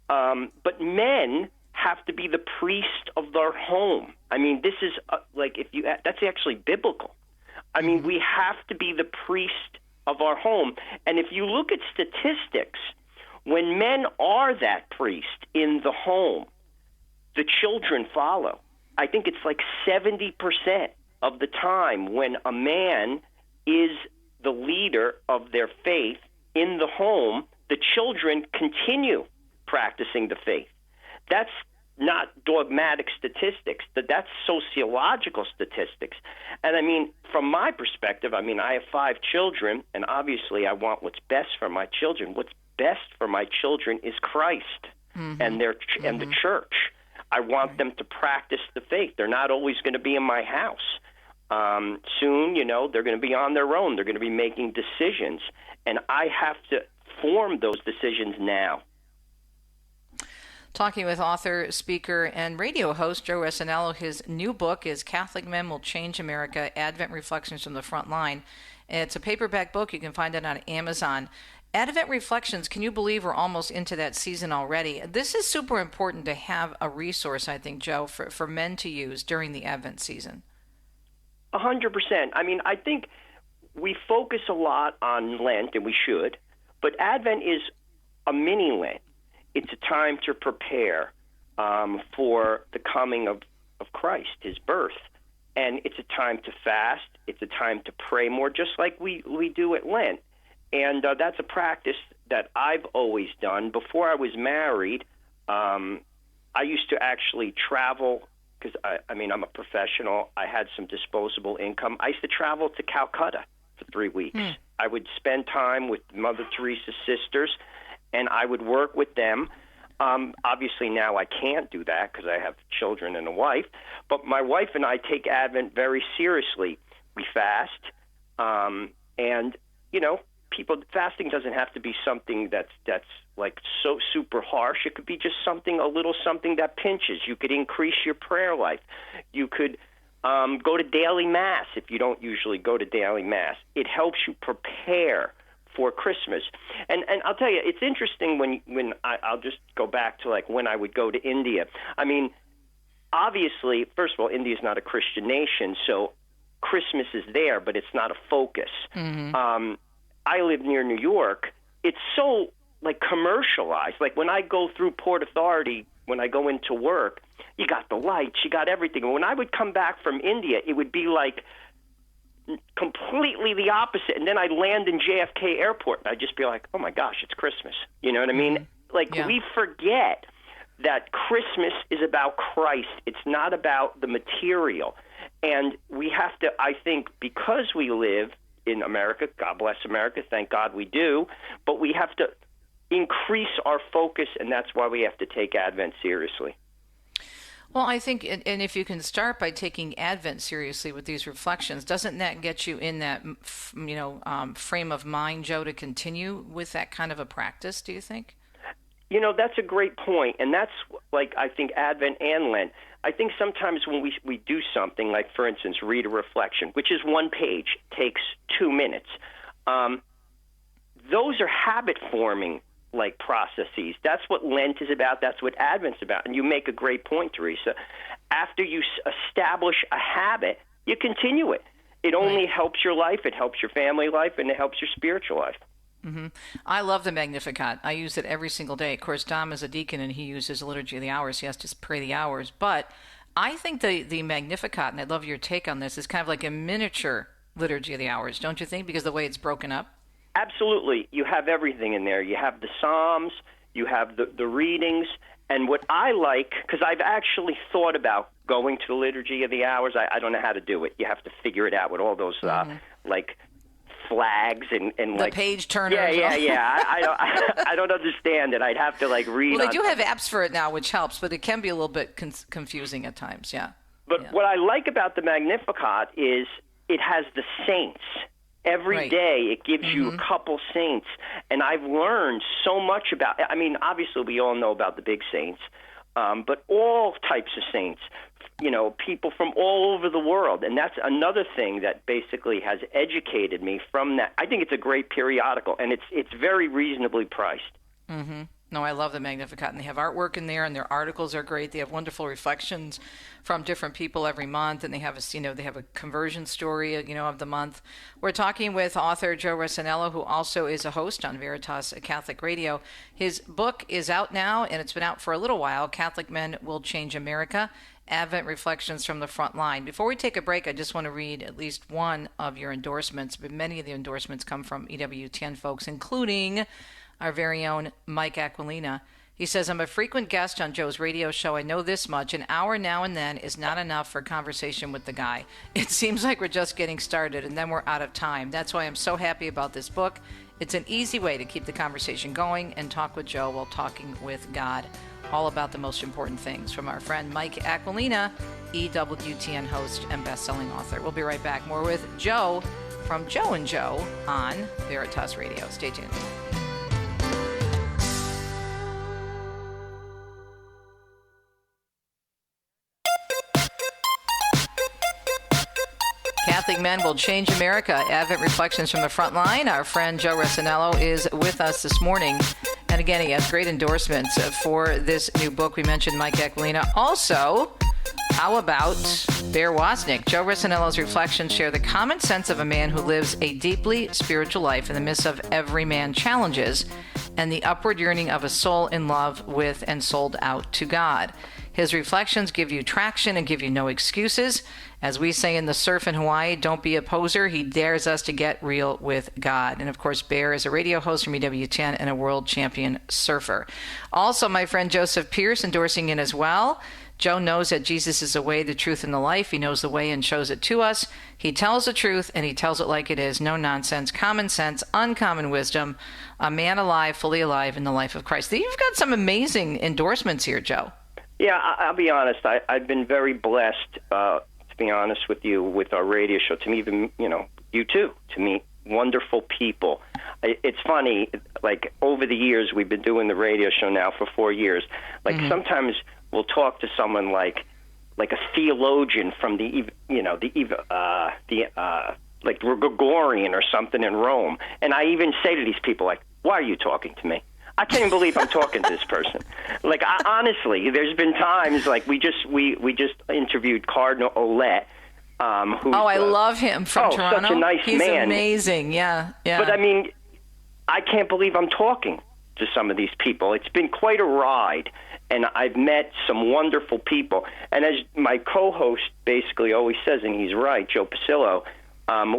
But men have to be the priest of their home. I mean, this is that's actually biblical. I mean, we have to be the priest of our home. And if you look at statistics, when men are that priest in the home, the children follow. I think it's like 70% of the time when a man is the leader of their faith in the home, the children continue practicing the faith. That's not dogmatic statistics, that's sociological statistics. And I mean, from my perspective, I mean, I have 5 children, and obviously I want what's best for my children. What's best for my children is Christ and and the church. I want them to practice the faith. They're not always going to be in my house. Soon, you know, they're going to be on their own. They're going to be making decisions, and I have to form those decisions now. Talking with author, speaker, and radio host Joe Reciniello. His new book is Catholic Men Will Change America, Advent Reflections from the Front Line. It's a paperback book. You can find it on Amazon. Advent Reflections, can you believe we're almost into that season already? This is super important to have a resource, I think, Joe, for men to use during the Advent season. 100%. I mean, I think we focus a lot on Lent, and we should, but Advent is a mini Lent. It's a time to prepare for the coming of Christ, his birth. And it's a time to fast. It's a time to pray more, just like we do at Lent. And that's a practice that I've always done. Before I was married, I used to actually travel because, I mean, I'm a professional. I had some disposable income. I used to travel to Calcutta for 3 weeks. I would spend time with Mother Teresa's sisters, and I would work with them. Obviously, now I can't do that because I have children and a wife. But my wife and I take Advent very seriously. We fast, and, you know, fasting doesn't have to be something that's like so super harsh. It could be just a little something that pinches. You could increase your prayer life. You could go to daily mass if you don't usually go to daily mass. It helps you prepare for Christmas. And I'll tell you, it's interesting when I'll just go back to like when I would go to India. I mean, obviously, first of all, India's not a Christian nation, so Christmas is there, but it's not a focus. I live near New York. It's so like commercialized. Like when I go through Port Authority, when I go into work, you got the lights, you got everything. And when I would come back from India, it would be like completely the opposite. And then I'd land in JFK Airport, and I'd just be like, oh my gosh, it's Christmas. You know what I mean? Like we forget that Christmas is about Christ. It's not about the material. And we have to, I think, because we live in America, God bless America, thank God we do, but we have to increase our focus, and that's why we have to take Advent seriously. Well, I think, and if you can start by taking Advent seriously with these reflections, doesn't that get you in that, frame of mind, Joe, to continue with that kind of a practice, do you think? You know, that's a great point, and that's like, I think, Advent and Lent. I think sometimes when we do something, like, for instance, read a reflection, which is one page, takes 2 minutes, those are habit-forming, like, processes. That's what Lent is about. That's what Advent's about. And you make a great point, Teresa. After you establish a habit, you continue it. It only helps your life, it helps your family life, and it helps your spiritual life. I love the Magnificat. I use it every single day. Of course, Dom is a deacon, and he uses the Liturgy of the Hours. He has to pray the hours. But I think the Magnificat, and I'd love your take on this, is kind of like a miniature Liturgy of the Hours, don't you think? Because the way it's broken up. Absolutely. You have everything in there. You have the Psalms, you have the readings, and what I like, because I've actually thought about going to the Liturgy of the Hours. I don't know how to do it. You have to figure it out with all those, like, flags and the like page turners. I don't understand it. I'd have to like read. Well, they do have apps for it now, which helps, but it can be a little bit confusing at times. But what I like about the Magnificat is it has the saints. Every day it gives you a couple saints, and I've learned so much about. I mean, obviously we all know about the big saints, but all types of saints. You know, people from all over the world. And that's another thing that basically has educated me from that. I think it's a great periodical, and it's very reasonably priced. No, I love the Magnificat, and they have artwork in there, and their articles are great. They have wonderful reflections from different people every month, and they have a conversion story, of the month. We're talking with author Joe Reciniello, who also is a host on Veritas Catholic Radio. His book is out now, and it's been out for a little while. Catholic Men Will Change America: Advent Reflections from the Front Line. Before we take a break, I just want to read at least one of your endorsements, but many of the endorsements come from EWTN folks, including our very own Mike Aquilina. He says, I'm a frequent guest on Joe's radio show. I know this much. An hour now and then is not enough for conversation with the guy. It seems like we're just getting started, and then we're out of time. That's why I'm so happy about this book. It's an easy way to keep the conversation going and talk with Joe while talking with God. All about the most important things, from our friend Mike Aquilina, EWTN host and best-selling author. We'll be right back. More with Joe from Joe and Joe on Veritas Radio. Stay tuned. Catholic Men Will Change America: Advent Reflections from the Front Line. Our friend Joe Reciniello is with us this morning. And again, he has great endorsements for this new book. We mentioned Mike Aquilina. Also, how about Bear Wozniak? Joe Reciniello's reflections share the common sense of a man who lives a deeply spiritual life in the midst of everyman challenges, and the upward yearning of a soul in love with and sold out to God. His reflections give you traction and give you no excuses. As we say in the surf in Hawaii, don't be a poser. He dares us to get real with God. And of course, Bear is a radio host from EWTN and a world champion surfer. Also, my friend Joseph Pierce endorsing in as well. Joe knows that Jesus is the way, the truth, and the life. He knows the way and shows it to us. He tells the truth, and he tells it like it is. No nonsense, common sense, uncommon wisdom. A man alive, fully alive in the life of Christ. You've got some amazing endorsements here, Joe. Yeah, I'll be honest. I've been very blessed, to be honest with you, with our radio show. To me, even, you too, to meet wonderful people. It's funny, like, over the years, we've been doing the radio show now for 4 years. Like, sometimes we'll talk to someone like a theologian from like Gregorian or something in Rome. And I even say to these people, like, why are you talking to me? I can't even believe I'm talking to this person. Like, honestly, there's been times like we just interviewed Cardinal Ouellette. I love him from Toronto. Such a nice He's man. Amazing. Yeah. But I mean, I can't believe I'm talking to some of these people. It's been quite a ride, and I've met some wonderful people. And as my co-host basically always says, and he's right, Joe Pasillo,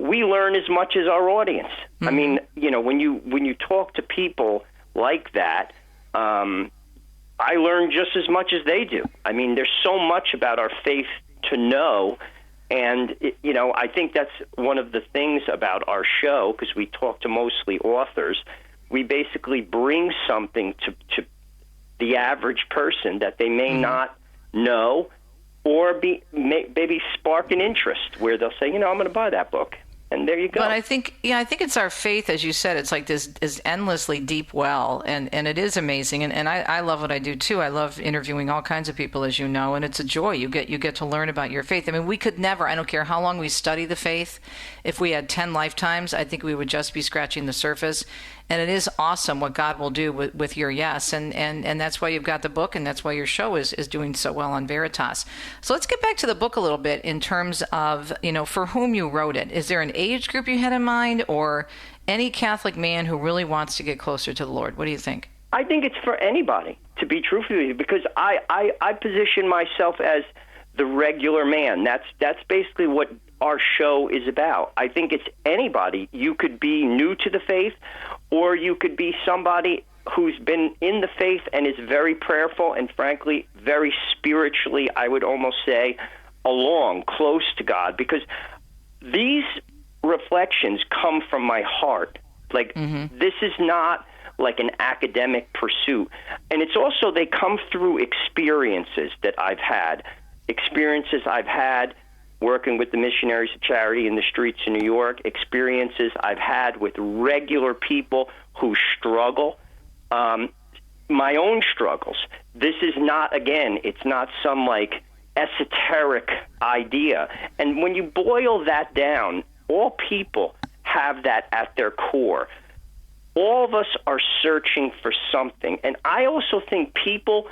we learn as much as our audience. I mean, when you talk to people like that, I learn just as much as they do. I mean, there's so much about our faith to know. And, I think that's one of the things about our show, because we talk to mostly authors. We basically bring something to the average person that they may not know, or maybe spark an interest where they'll say, I'm going to buy that book. And there you go. But I think it's our faith, as you said. It's like this endlessly deep well, and it is amazing. And I love what I do too. I love interviewing all kinds of people, as you know, and it's a joy. You get to learn about your faith. I mean, we could never, I don't care how long we study the faith, if we had 10 lifetimes, I think we would just be scratching the surface. And it is awesome what God will do with your yes. And that's why you've got the book, and that's why your show is doing so well on Veritas. So let's get back to the book a little bit in terms of, for whom you wrote it. Is there an age group you had in mind, or any Catholic man who really wants to get closer to the Lord? What do you think? I think it's for anybody, to be truthful with you, because I position myself as the regular man. That's basically what our show is about. I think it's anybody. You could be new to the faith, or you could be somebody who's been in the faith and is very prayerful and, frankly, very spiritually, I would almost say, close to God, because these reflections come from my heart. Like, this is not like an academic pursuit. And it's also, they come through experiences that I've had working with the Missionaries of Charity in the streets of New York, experiences I've had with regular people who struggle, my own struggles. This is not, again, it's not some like esoteric idea. And when you boil that down, all people have that at their core. All of us are searching for something. And I also think people,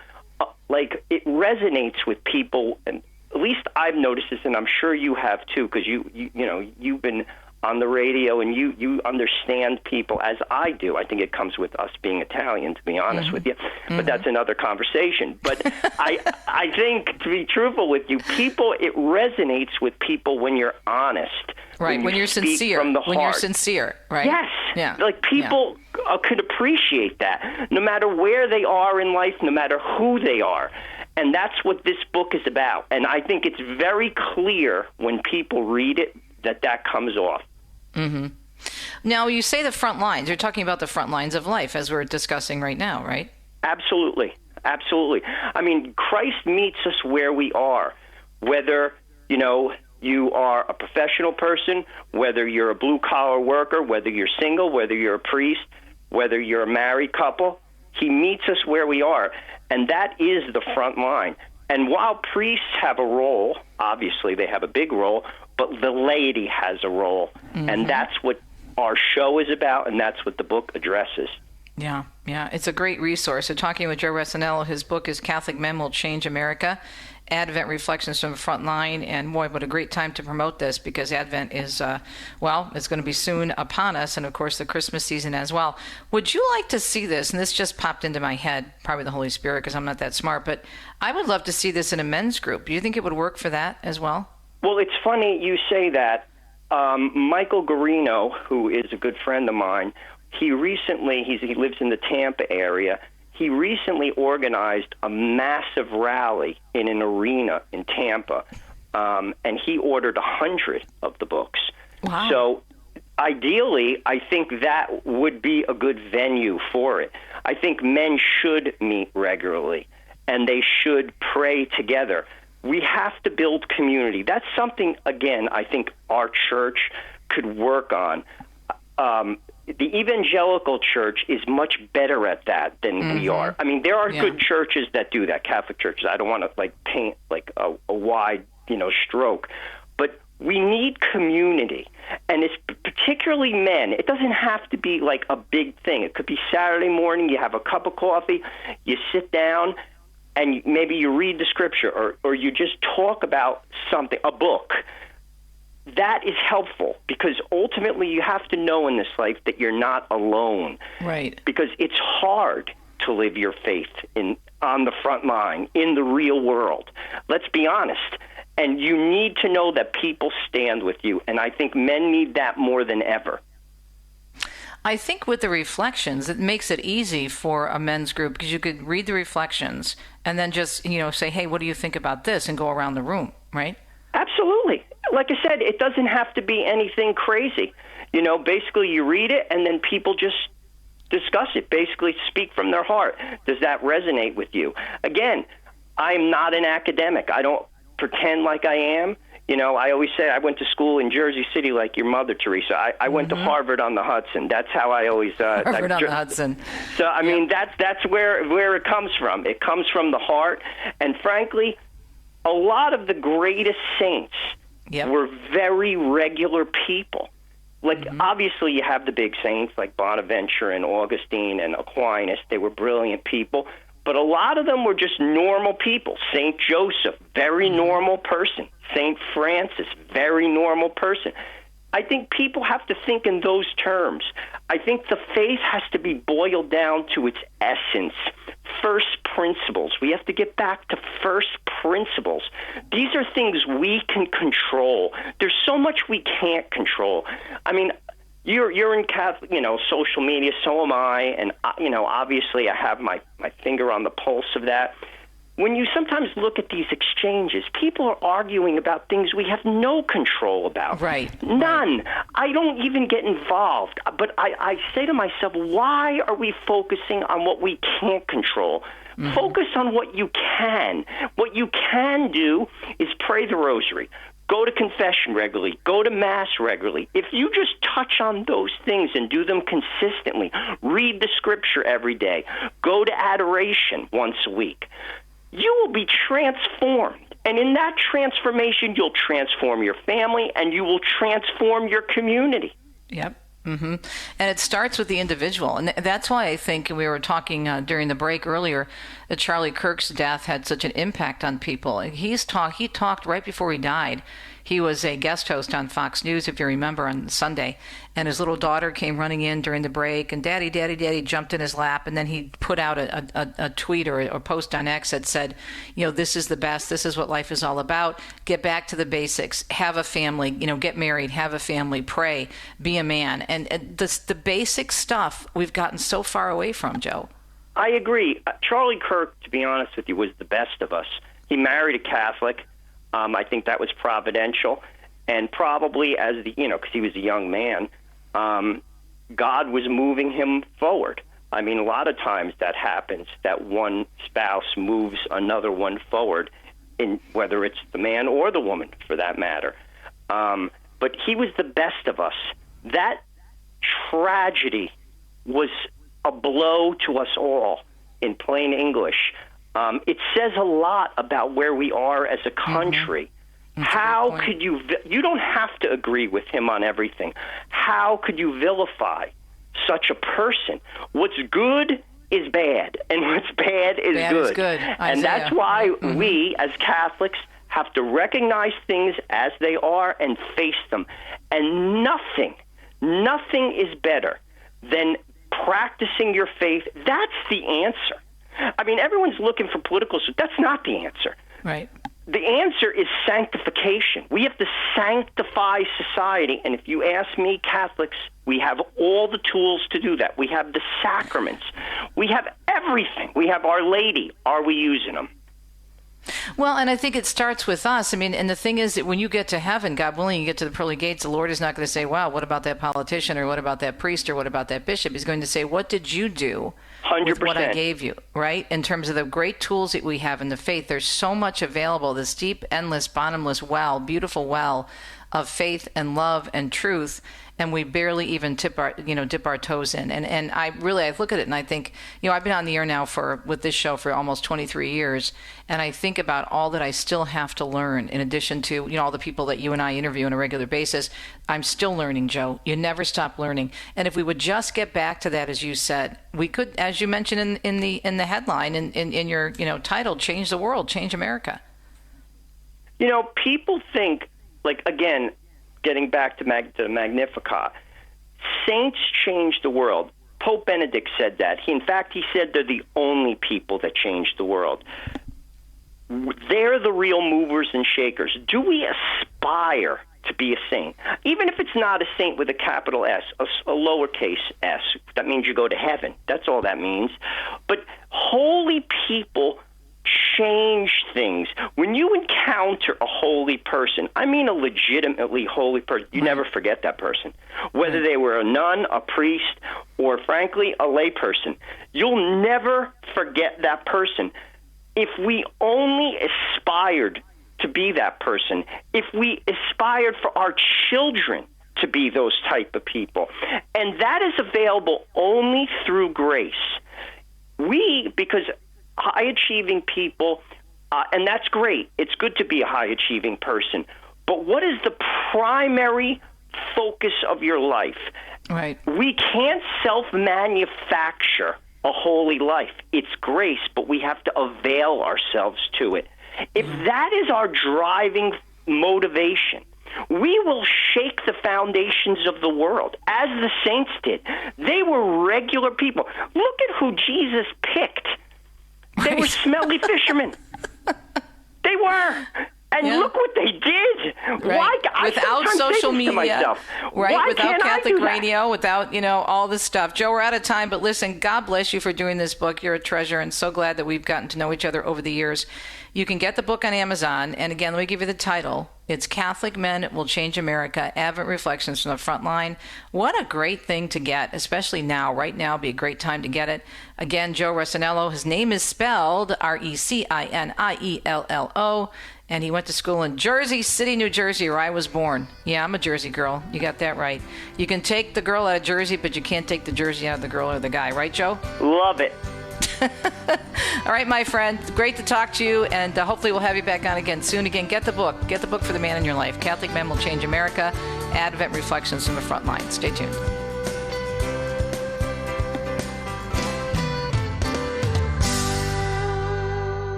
it resonates with people, and at least I've noticed this, and I'm sure you have too, because you've been on the radio and you understand people as I do. I think it comes with us being Italian, to be honest with you, but that's another conversation. But I think, to be truthful with you, it resonates with people when you're honest. Right, when you're sincere. From the heart. When you're sincere, right? Yes. Yeah. Like, people could appreciate that, no matter where they are in life, no matter who they are. And that's what this book is about. And I think it's very clear when people read it that comes off. Mm-hmm. Now, you say the front lines. You're talking about the front lines of life, as we're discussing right now, right? Absolutely. Absolutely. I mean, Christ meets us where we are, whether, you are a professional person, whether you're a blue-collar worker, whether you're single, whether you're a priest, whether you're a married couple. He meets us where we are, and that is the front line. And while priests have a role, obviously they have a big role, but the laity has a role, and that's what our show is about, and that's what the book addresses. Yeah, it's a great resource. So talking with Joe Reciniello, his book is Catholic Men Will Change America, Advent Reflections from the Front Line. And boy, what a great time to promote this, because Advent is, it's going to be soon upon us, and of course the Christmas season as well. Would you like to see this? And this just popped into my head, probably the Holy Spirit, because I'm not that smart, but I would love to see this in a men's group. Do you think it would work for that as well? Well, it's funny you say that. Michael Garino, who is a good friend of mine, he lives in the Tampa area. He recently organized a massive rally in an arena in Tampa, and he ordered 100 of the books. Wow. So ideally, I think that would be a good venue for it. I think men should meet regularly, and they should pray together. We have to build community. That's something, again, I think our church could work on. The evangelical church is much better at that than we are. I mean, there are good churches that do that, Catholic churches. I don't want to paint a wide, stroke. But We need community, and it's particularly men. It doesn't have to be like a big thing. It could be Saturday morning, you have a cup of coffee, you sit down, and maybe you read the scripture, or you just talk about something, a book. That is helpful, because ultimately you have to know in this life that you're not alone. Right. Because it's hard to live your faith on the front line, in the real world. Let's be honest. And you need to know that people stand with you. And I think men need that more than ever. I think with the reflections, it makes it easy for a men's group, because you could read the reflections and then just, say, hey, what do you think about this? And go around the room, right? Absolutely. Like I said, it doesn't have to be anything crazy. Basically you read it and then people just discuss it, basically speak from their heart. Does that resonate with you? Again, I'm not an academic. I don't pretend like I am. I always say I went to school in Jersey City like your mother, Teresa. I went to Harvard on the Hudson. That's how I always... Harvard on the Hudson. So, I mean, that's where it comes from. It comes from the heart. And frankly, a lot of the greatest saints were very regular people. Like, obviously, you have the big saints like Bonaventure and Augustine and Aquinas. They were brilliant people. But a lot of them were just normal people. St. Joseph, very normal person. St. Francis, very normal person. I think people have to think in those terms. I think the faith has to be boiled down to its essence. First principles. We have to get back to first principles. These are things we can control. There's so much we can't control. I mean, you're in Catholic, social media, so am I, and obviously I have my finger on the pulse of that. When you sometimes look at these exchanges, people are arguing about things we have no control about. Right. None. Right. I don't even get involved. But I say to myself, why are we focusing on what we can't control? Focus on what you can. What you can do is pray the rosary. Go to confession regularly. Go to Mass regularly. If you just touch on those things and do them consistently, read the scripture every day, go to adoration once a week, you will be transformed. And in that transformation, you'll transform your family and you will transform your community. Yep. And it starts with the individual. And that's why I think we were talking during the break earlier that Charlie Kirk's death had such an impact on people. He talked right before he died. He was a guest host on Fox News, if you remember, on Sunday. And his little daughter came running in during the break, and Daddy, Daddy, Daddy jumped in his lap. And then he put out a tweet or a post on X that said, this is the best. This is what life is all about. Get back to the basics. Have a family. Get married. Have a family. Pray. Be a man. And the basic stuff we've gotten so far away from, Joe. I agree. Charlie Kirk, to be honest with you, was the best of us. He married a Catholic. I think that was providential, and probably because he was a young man, God was moving him forward. I mean, a lot of times that happens, that one spouse moves another one forward, in whether it's the man or the woman, for that matter. But he was the best of us. That tragedy was a blow to us all, in plain English. It says a lot about where we are as a country. How could you don't have to agree with him on everything. How could you vilify such a person? What's good is bad, and what's bad is good. And that's why we, as Catholics, have to recognize things as they are and face them. And nothing is better than practicing your faith. That's the answer. I mean, everyone's looking for political... That's not the answer. Right. The answer is sanctification. We have to sanctify society. And if you ask me, Catholics, we have all the tools to do that. We have the sacraments. We have everything. We have Our Lady. Are we using them? Well, and I think it starts with us. I mean, and the thing is that when you get to heaven, God willing, you get to the pearly gates, the Lord is not going to say, wow, what about that politician, or what about that priest, or what about that bishop? He's going to say, what did you do 100%. with what I gave you? right? In terms of the great tools that we have in the faith, there's so much available, this deep, endless, bottomless well, beautiful well of faith and love and truth, and we barely even dip our toes in. And I look at it and I think, I've been on the air now with this show for almost 23 years, and I think about all that I still have to learn in addition to, all the people that you and I interview on a regular basis. I'm still learning, Joe. You never stop learning. And if we would just get back to that, as you said, we could, as you mentioned in the headline, in your, title, change the world, change America. People think, again, getting back to Magnificat, saints change the world. Pope Benedict said that. In fact, he said they're the only people that change the world. They're the real movers and shakers. Do we aspire to be a saint? Even if it's not a saint with a capital S, a lowercase s, that means you go to heaven. That's all that means. But holy people change things. When you encounter a holy person, I mean a legitimately holy person, you never forget that person. Whether they were a nun, a priest, or frankly, a lay person, you'll never forget that person. If we only aspired to be that person, if we aspired for our children to be those type of people, and that is available only through grace. Because high-achieving people, and that's great. It's good to be a high-achieving person. But what is the primary focus of your life? Right. We can't self-manufacture a holy life. It's grace, but we have to avail ourselves to it. If that is our driving motivation, we will shake the foundations of the world, as the saints did. They were regular people. Look at who Jesus picked. They were smelly fishermen. They were. And look what they did. Right. Why? Without social media, right? Without Catholic radio, without, all this stuff. Joe, we're out of time, but listen, God bless you for doing this book. You're a treasure, and so glad that we've gotten to know each other over the years. You can get the book on Amazon. And again, let me give you the title. It's Catholic Men Will Change America, Advent Reflections from the Front Line. What a great thing to get, especially now. Right now would be a great time to get it. Again, Joe Reciniello. His name is spelled Reciniello. And he went to school in Jersey City, New Jersey, where I was born. Yeah, I'm a Jersey girl. You got that right. You can take the girl out of Jersey, but you can't take the Jersey out of the girl or the guy. Right, Joe? Love it. All right, my friend. Great to talk to you, and hopefully we'll have you back on again soon. Again, get the book. Get the book for the man in your life. Catholic Men Will Change America, Advent Reflections from the Front Line. Stay tuned.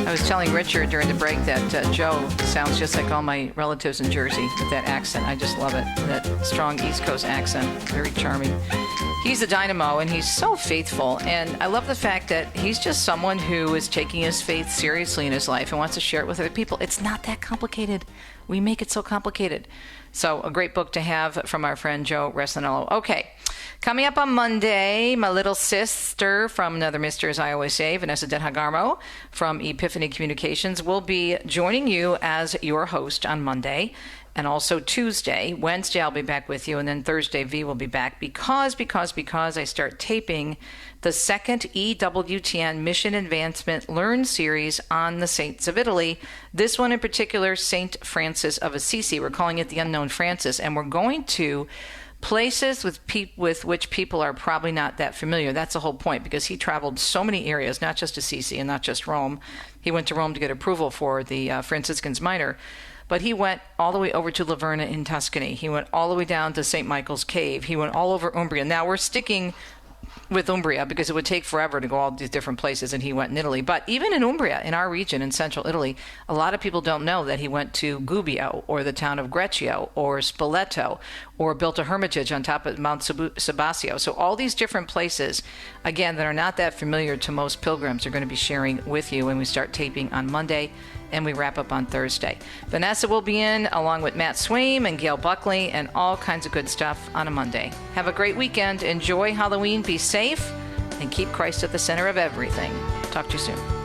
I was telling Richard during the break that Joe sounds just like all my relatives in Jersey with that accent. I just love it, that strong East Coast accent. Very charming. He's a dynamo, and he's so faithful. And I love the fact that he's just someone who is taking his faith seriously in his life and wants to share it with other people. It's not that complicated. We make it so complicated. So a great book to have from our friend Joe Reciniello. Okay. Coming up on Monday, my little sister from Another Mister, as I always say, Vanessa Denhagarmo from Epiphany Communications, will be joining you as your host on Monday. And also Tuesday. Wednesday, I'll be back with you. And then Thursday, V will be back because I start taping the second EWTN Mission Advancement Learn series on the Saints of Italy. This one in particular, Saint Francis of Assisi. We're calling it the Unknown Francis. And we're going to places with which people are probably not that familiar. That's the whole point, because he traveled so many areas, not just Assisi and not just Rome. He went to Rome to get approval for the Franciscans Minor. But he went all the way over to Laverna in Tuscany. He went all the way down to St. Michael's Cave. He went all over Umbria. Now we're sticking with Umbria because it would take forever to go all these different places, and he went in Italy. But even in Umbria, in our region, in central Italy, a lot of people don't know that he went to Gubbio, or the town of Greccio, or Spoleto, or built a hermitage on top of Mount Sabasio. So all these different places, again, that are not that familiar to most pilgrims, are going to be sharing with you when we start taping on Monday. And we wrap up on Thursday. Vanessa will be in along with Matt Swaim and Gail Buckley and all kinds of good stuff on a Monday. Have a great weekend. Enjoy Halloween. Be safe and keep Christ at the center of everything. Talk to you soon.